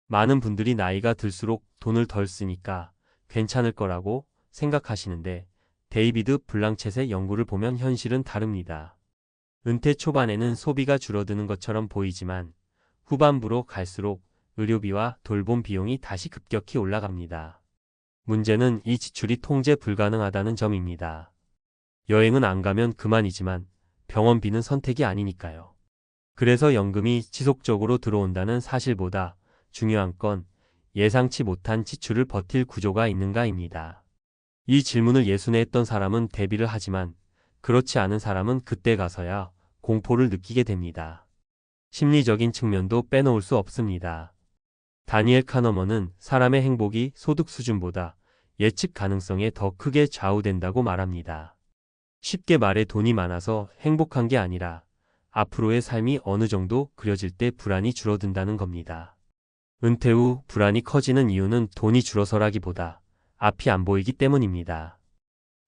많은 분들이 나이가 들수록 돈을 덜 쓰니까 괜찮을 거라고 생각하시는데 데이비드 블랑쳇의 연구를 보면 현실은 다릅니다. 은퇴 초반에는 소비가 줄어드는 것처럼 보이지만 후반부로 갈수록 의료비와 돌봄 비용이 다시 급격히 올라갑니다. 문제는 이 지출이 통제 불가능하다는 점입니다. 여행은 안 가면 그만이지만 병원비는 선택이 아니니까요. 그래서 연금이 지속적으로 들어온다는 사실보다 중요한 건 예상치 못한 지출을 버틸 구조가 있는가입니다. 이 질문을 예순에 했던 사람은 대비를 하지만 그렇지 않은 사람은 그때 가서야 공포를 느끼게 됩니다. 심리적인 측면도 빼놓을 수 없습니다. 다니엘 카너먼은 사람의 행복이 소득 수준보다 예측 가능성에 더 크게 좌우된다고 말합니다. 쉽게 말해 돈이 많아서 행복한 게 아니라 앞으로의 삶이 어느 정도 그려질 때 불안이 줄어든다는 겁니다. 은퇴 후 불안이 커지는 이유는 돈이 줄어서라기보다 앞이 안 보이기 때문입니다.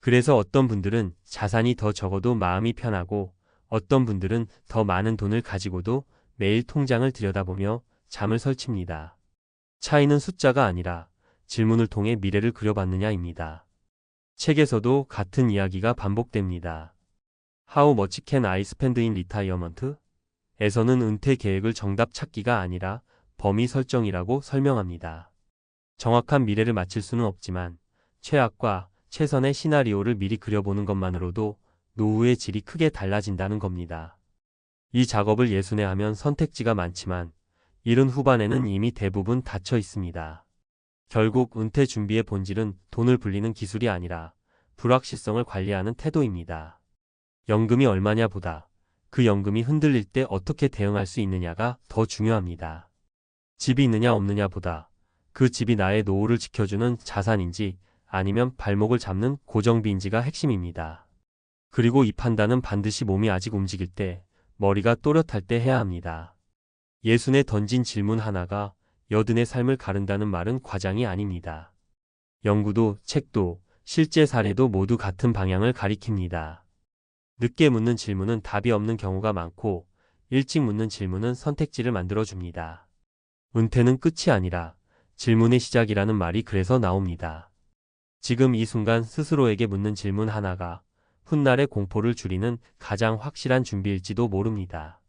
그래서 어떤 분들은 자산이 더 적어도 마음이 편하고 어떤 분들은 더 많은 돈을 가지고도 매일 통장을 들여다보며 잠을 설칩니다. 차이는 숫자가 아니라 질문을 통해 미래를 그려봤느냐입니다. 책에서도 같은 이야기가 반복됩니다. How much can I spend in retirement? 에서는 은퇴 계획을 정답 찾기가 아니라 범위 설정이라고 설명합니다. 정확한 미래를 맞힐 수는 없지만 최악과 최선의 시나리오를 미리 그려보는 것만으로도 노후의 질이 크게 달라진다는 겁니다. 이 작업을 예순에 하면 선택지가 많지만 이른 후반에는 이미 대부분 닫혀 있습니다. 결국 은퇴 준비의 본질은 돈을 불리는 기술이 아니라 불확실성을 관리하는 태도입니다. 연금이 얼마냐 보다 그 연금이 흔들릴 때 어떻게 대응할 수 있느냐가 더 중요합니다. 집이 있느냐 없느냐 보다 그 집이 나의 노후를 지켜주는 자산인지 아니면 발목을 잡는 고정비인지가 핵심입니다. 그리고 이 판단은 반드시 몸이 아직 움직일 때, 머리가 또렷할 때 해야 합니다. 예순에 던진 질문 하나가 여든의 삶을 가른다는 말은 과장이 아닙니다. 연구도 책도 실제 사례도 모두 같은 방향을 가리킵니다. 늦게 묻는 질문은 답이 없는 경우가 많고 일찍 묻는 질문은 선택지를 만들어줍니다. 은퇴는 끝이 아니라 질문의 시작이라는 말이 그래서 나옵니다. 지금 이 순간 스스로에게 묻는 질문 하나가 훗날의 공포를 줄이는 가장 확실한 준비일지도 모릅니다.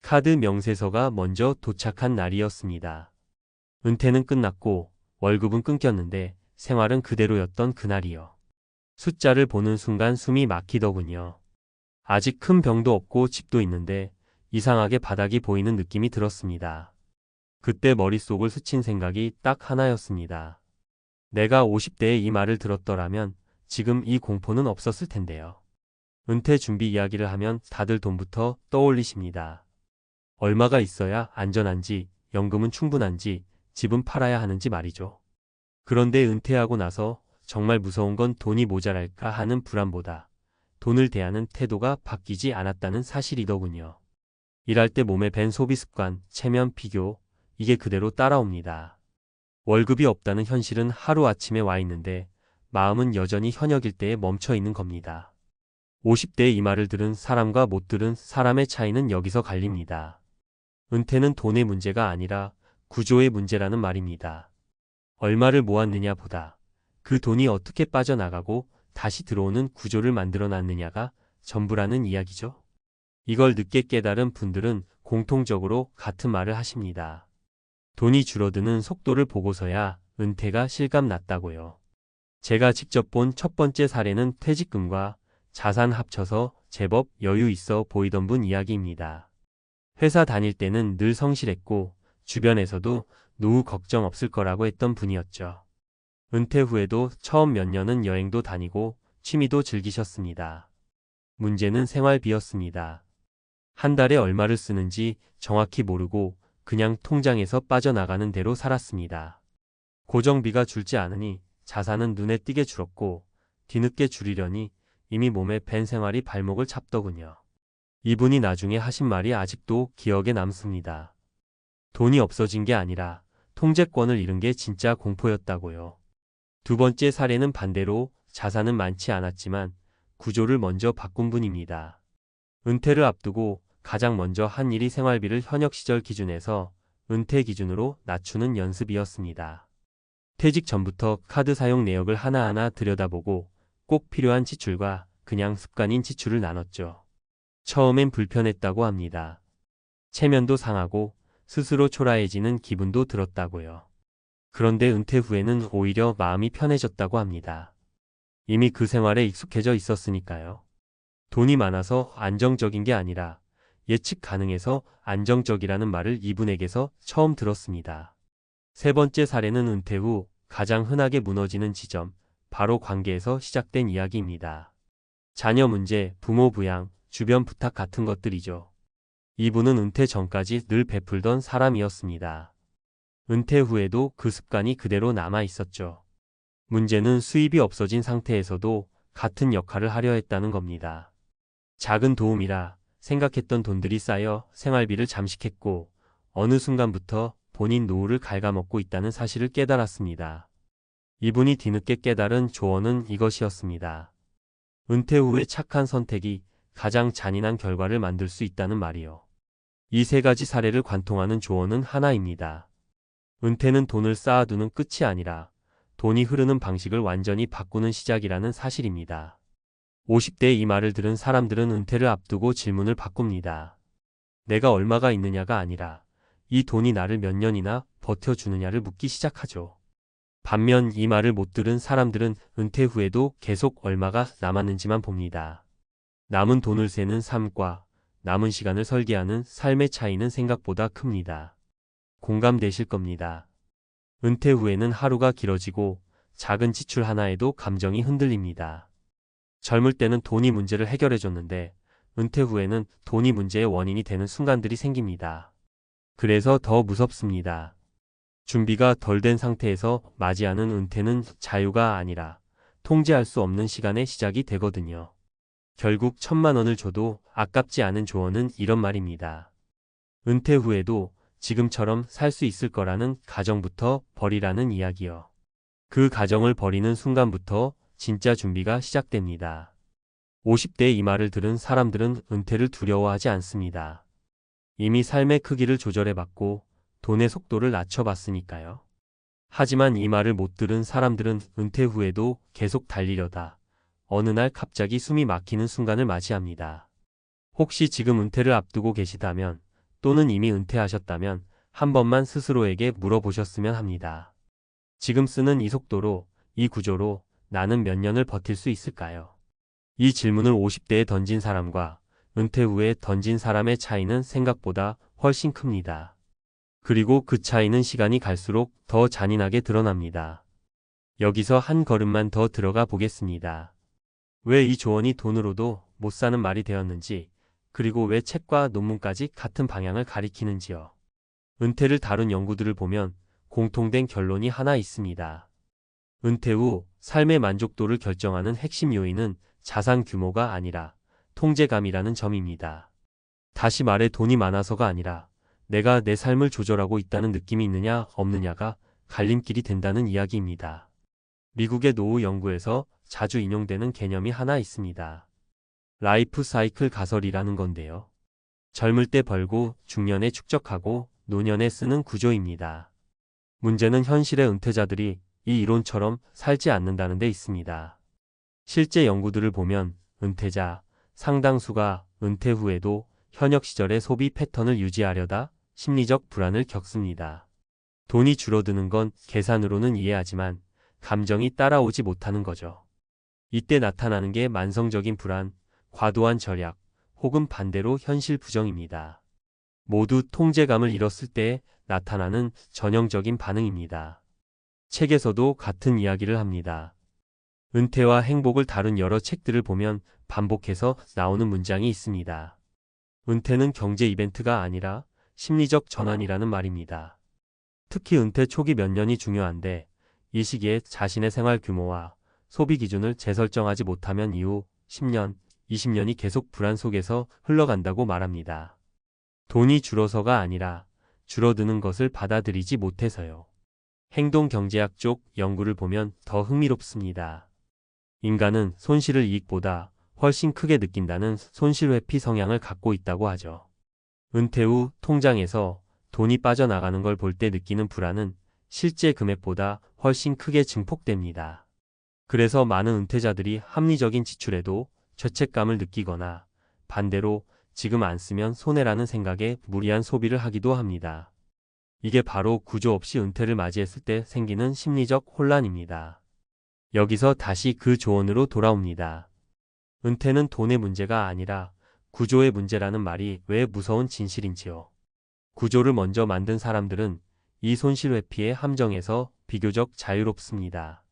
카드 명세서가 먼저 도착한 날이었습니다. 은퇴는 끝났고 월급은 끊겼는데 생활은 그대로였던 그날이요. 숫자를 보는 순간 숨이 막히더군요. 아직 큰 병도 없고 집도 있는데 이상하게 바닥이 보이는 느낌이 들었습니다. 그때 머릿속을 스친 생각이 딱 하나였습니다. 내가 50대에 이 말을 들었더라면 지금 이 공포는 없었을 텐데요. 은퇴 준비 이야기를 하면 다들 돈부터 떠올리십니다. 얼마가 있어야 안전한지, 연금은 충분한지, 집은 팔아야 하는지 말이죠. 그런데 은퇴하고 나서 정말 무서운 건 돈이 모자랄까 하는 불안보다 돈을 대하는 태도가 바뀌지 않았다는 사실이더군요. 일할 때 몸에 밴 소비 습관, 체면 비교, 이게 그대로 따라옵니다. 월급이 없다는 현실은 하루아침에 와 있는데 마음은 여전히 현역일 때에 멈춰 있는 겁니다. 50대에 이 말을 들은 사람과 못 들은 사람의 차이는 여기서 갈립니다. 은퇴는 돈의 문제가 아니라 구조의 문제라는 말입니다. 얼마를 모았느냐 보다 그 돈이 어떻게 빠져나가고 다시 들어오는 구조를 만들어 놨느냐가 전부라는 이야기죠. 이걸 늦게 깨달은 분들은 공통적으로 같은 말을 하십니다. 돈이 줄어드는 속도를 보고서야 은퇴가 실감났다고요. 제가 직접 본 첫 번째 사례는 퇴직금과 자산 합쳐서 제법 여유 있어 보이던 분 이야기입니다. 회사 다닐 때는 늘 성실했고 주변에서도 노후 걱정 없을 거라고 했던 분이었죠. 은퇴 후에도 처음 몇 년은 여행도 다니고 취미도 즐기셨습니다. 문제는 생활비였습니다. 한 달에 얼마를 쓰는지 정확히 모르고 그냥 통장에서 빠져나가는 대로 살았습니다. 고정비가 줄지 않으니 자산은 눈에 띄게 줄었고 뒤늦게 줄이려니 이미 몸에 밴 생활이 발목을 잡더군요. 이분이 나중에 하신 말이 아직도 기억에 남습니다. 돈이 없어진 게 아니라 통제권을 잃은 게 진짜 공포였다고요. 두 번째 사례는 반대로 자산은 많지 않았지만 구조를 먼저 바꾼 분입니다. 은퇴를 앞두고 가장 먼저 한 일이 생활비를 현역 시절 기준에서 은퇴 기준으로 낮추는 연습이었습니다. 퇴직 전부터 카드 사용 내역을 하나하나 들여다보고 꼭 필요한 지출과 그냥 습관인 지출을 나눴죠. 처음엔 불편했다고 합니다. 체면도 상하고 스스로 초라해지는 기분도 들었다고요. 그런데 은퇴 후에는 오히려 마음이 편해졌다고 합니다. 이미 그 생활에 익숙해져 있었으니까요. 돈이 많아서 안정적인 게 아니라 예측 가능해서 안정적이라는 말을 이분에게서 처음 들었습니다. 세 번째 사례는 은퇴 후 가장 흔하게 무너지는 지점, 바로 관계에서 시작된 이야기입니다. 자녀 문제, 부모 부양, 주변 부탁 같은 것들이죠. 이분은 은퇴 전까지 늘 베풀던 사람이었습니다. 은퇴 후에도 그 습관이 그대로 남아 있었죠. 문제는 수입이 없어진 상태에서도 같은 역할을 하려 했다는 겁니다. 작은 도움이라 생각했던 돈들이 쌓여 생활비를 잠식했고 어느 순간부터 본인 노후를 갉아먹고 있다는 사실을 깨달았습니다. 이분이 뒤늦게 깨달은 조언은 이것이었습니다. 은퇴 후의 착한 선택이 가장 잔인한 결과를 만들 수 있다는 말이요. 이 세 가지 사례를 관통하는 조언은 하나입니다. 은퇴는 돈을 쌓아두는 끝이 아니라 돈이 흐르는 방식을 완전히 바꾸는 시작이라는 사실입니다. 50대에 이 말을 들은 사람들은 은퇴를 앞두고 질문을 바꿉니다. 내가 얼마가 있느냐가 아니라 이 돈이 나를 몇 년이나 버텨주느냐를 묻기 시작하죠. 반면 이 말을 못 들은 사람들은 은퇴 후에도 계속 얼마가 남았는지만 봅니다. 남은 돈을 세는 삶과 남은 시간을 설계하는 삶의 차이는 생각보다 큽니다. 공감되실 겁니다. 은퇴 후에는 하루가 길어지고 작은 지출 하나에도 감정이 흔들립니다. 젊을 때는 돈이 문제를 해결해줬는데 은퇴 후에는 돈이 문제의 원인이 되는 순간들이 생깁니다. 그래서 더 무섭습니다. 준비가 덜 된 상태에서 맞이하는 은퇴는 자유가 아니라 통제할 수 없는 시간의 시작이 되거든요. 결국 1,000만 원을 줘도 아깝지 않은 조언은 이런 말입니다. 은퇴 후에도 지금처럼 살 수 있을 거라는 가정부터 버리라는 이야기요. 그 가정을 버리는 순간부터 진짜 준비가 시작됩니다. 50대에 이 말을 들은 사람들은 은퇴를 두려워하지 않습니다. 이미 삶의 크기를 조절해봤고 돈의 속도를 낮춰봤으니까요. 하지만 이 말을 못 들은 사람들은 은퇴 후에도 계속 달리려다 어느 날 갑자기 숨이 막히는 순간을 맞이합니다. 혹시 지금 은퇴를 앞두고 계시다면 또는 이미 은퇴하셨다면 한 번만 스스로에게 물어보셨으면 합니다. 지금 쓰는 이 속도로, 이 구조로 나는 몇 년을 버틸 수 있을까요? 이 질문을 50대에 던진 사람과 은퇴 후에 던진 사람의 차이는 생각보다 훨씬 큽니다. 그리고 그 차이는 시간이 갈수록 더 잔인하게 드러납니다. 여기서 한 걸음만 더 들어가 보겠습니다. 왜 이 조언이 돈으로도 못 사는 말이 되었는지, 그리고 왜 책과 논문까지 같은 방향을 가리키는지요. 은퇴를 다룬 연구들을 보면 공통된 결론이 하나 있습니다. 은퇴 후 삶의 만족도를 결정하는 핵심 요인은 자산 규모가 아니라 통제감이라는 점입니다. 다시 말해 돈이 많아서가 아니라 내가 내 삶을 조절하고 있다는 느낌이 있느냐 없느냐가 갈림길이 된다는 이야기입니다. 미국의 노후 연구에서 자주 인용되는 개념이 하나 있습니다. 라이프 사이클 가설이라는 건데요. 젊을 때 벌고 중년에 축적하고 노년에 쓰는 구조입니다. 문제는 현실의 은퇴자들이 이 이론처럼 살지 않는다는 데 있습니다. 실제 연구들을 보면 은퇴자 상당수가 은퇴 후에도 현역 시절의 소비 패턴을 유지하려다 심리적 불안을 겪습니다. 돈이 줄어드는 건 계산으로는 이해하지만 감정이 따라오지 못하는 거죠. 이때 나타나는 게 만성적인 불안, 과도한 절약, 혹은 반대로 현실 부정입니다. 모두 통제감을 잃었을 때 나타나는 전형적인 반응입니다. 책에서도 같은 이야기를 합니다. 은퇴와 행복을 다룬 여러 책들을 보면 반복해서 나오는 문장이 있습니다. 은퇴는 경제 이벤트가 아니라 심리적 전환이라는 말입니다. 특히 은퇴 초기 몇 년이 중요한데 이 시기에 자신의 생활 규모와 소비 기준을 재설정하지 못하면 이후 10년, 20년이 계속 불안 속에서 흘러간다고 말합니다. 돈이 줄어서가 아니라 줄어드는 것을 받아들이지 못해서요. 행동경제학 쪽 연구를 보면 더 흥미롭습니다. 인간은 손실을 이익보다 훨씬 크게 느낀다는 손실회피 성향을 갖고 있다고 하죠. 은퇴 후 통장에서 돈이 빠져나가는 걸 볼 때 느끼는 불안은 실제 금액보다 훨씬 크게 증폭됩니다. 그래서 많은 은퇴자들이 합리적인 지출에도 죄책감을 느끼거나 반대로 지금 안 쓰면 손해라는 생각에 무리한 소비를 하기도 합니다. 이게 바로 구조 없이 은퇴를 맞이했을 때 생기는 심리적 혼란입니다. 여기서 다시 그 조언으로 돌아옵니다. 은퇴는 돈의 문제가 아니라 구조의 문제라는 말이 왜 무서운 진실인지요. 구조를 먼저 만든 사람들은 이 손실 회피의 함정에서 비교적 자유롭습니다.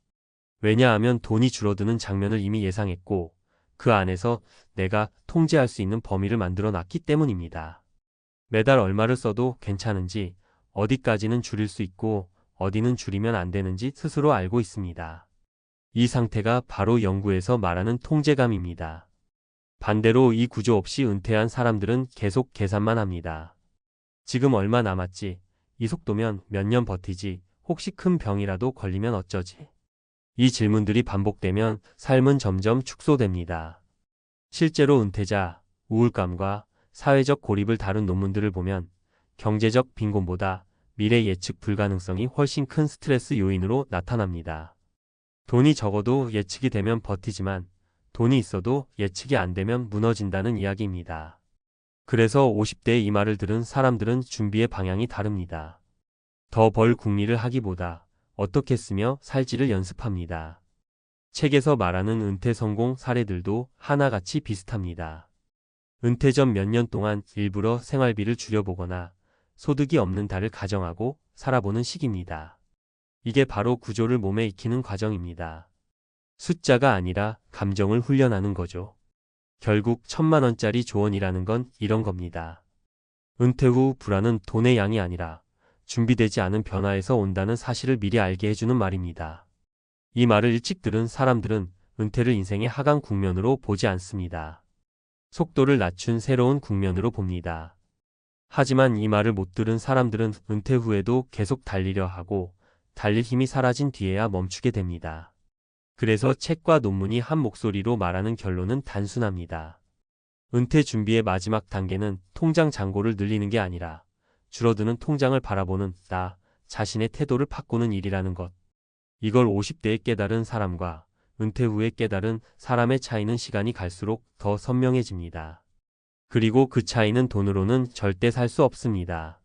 왜냐하면 돈이 줄어드는 장면을 이미 예상했고 그 안에서 내가 통제할 수 있는 범위를 만들어 놨기 때문입니다. 매달 얼마를 써도 괜찮은지, 어디까지는 줄일 수 있고 어디는 줄이면 안 되는지 스스로 알고 있습니다. 이 상태가 바로 연구에서 말하는 통제감입니다. 반대로 이 구조 없이 은퇴한 사람들은 계속 계산만 합니다. 지금 얼마 남았지? 이 속도면 몇 년 버티지? 혹시 큰 병이라도 걸리면 어쩌지? 이 질문들이 반복되면 삶은 점점 축소됩니다. 실제로 은퇴자, 우울감과 사회적 고립을 다룬 논문들을 보면 경제적 빈곤보다 미래 예측 불가능성이 훨씬 큰 스트레스 요인으로 나타납니다. 돈이 적어도 예측이 되면 버티지만 돈이 있어도 예측이 안 되면 무너진다는 이야기입니다. 그래서 50대의 이 말을 들은 사람들은 준비의 방향이 다릅니다. 더 벌 궁리를 하기보다 어떻게 쓰며 살지를 연습합니다. 책에서 말하는 은퇴 성공 사례들도 하나같이 비슷합니다. 은퇴 전 몇 년 동안 일부러 생활비를 줄여보거나 소득이 없는 달을 가정하고 살아보는 시기입니다. 이게 바로 구조를 몸에 익히는 과정입니다. 숫자가 아니라 감정을 훈련하는 거죠. 결국 1,000만 원짜리 조언이라는 건 이런 겁니다. 은퇴 후 불안은 돈의 양이 아니라 준비되지 않은 변화에서 온다는 사실을 미리 알게 해주는 말입니다. 이 말을 일찍 들은 사람들은 은퇴를 인생의 하강 국면으로 보지 않습니다. 속도를 낮춘 새로운 국면으로 봅니다. 하지만 이 말을 못 들은 사람들은 은퇴 후에도 계속 달리려 하고 달릴 힘이 사라진 뒤에야 멈추게 됩니다. 그래서 책과 논문이 한 목소리로 말하는 결론은 단순합니다. 은퇴 준비의 마지막 단계는 통장 잔고를 늘리는 게 아니라 줄어드는 통장을 바라보는 나 자신의 태도를 바꾸는 일이라는 것. 이걸 50대에 깨달은 사람과 은퇴 후에 깨달은 사람의 차이는 시간이 갈수록 더 선명해집니다. 그리고 그 차이는 돈으로는 절대 살 수 없습니다.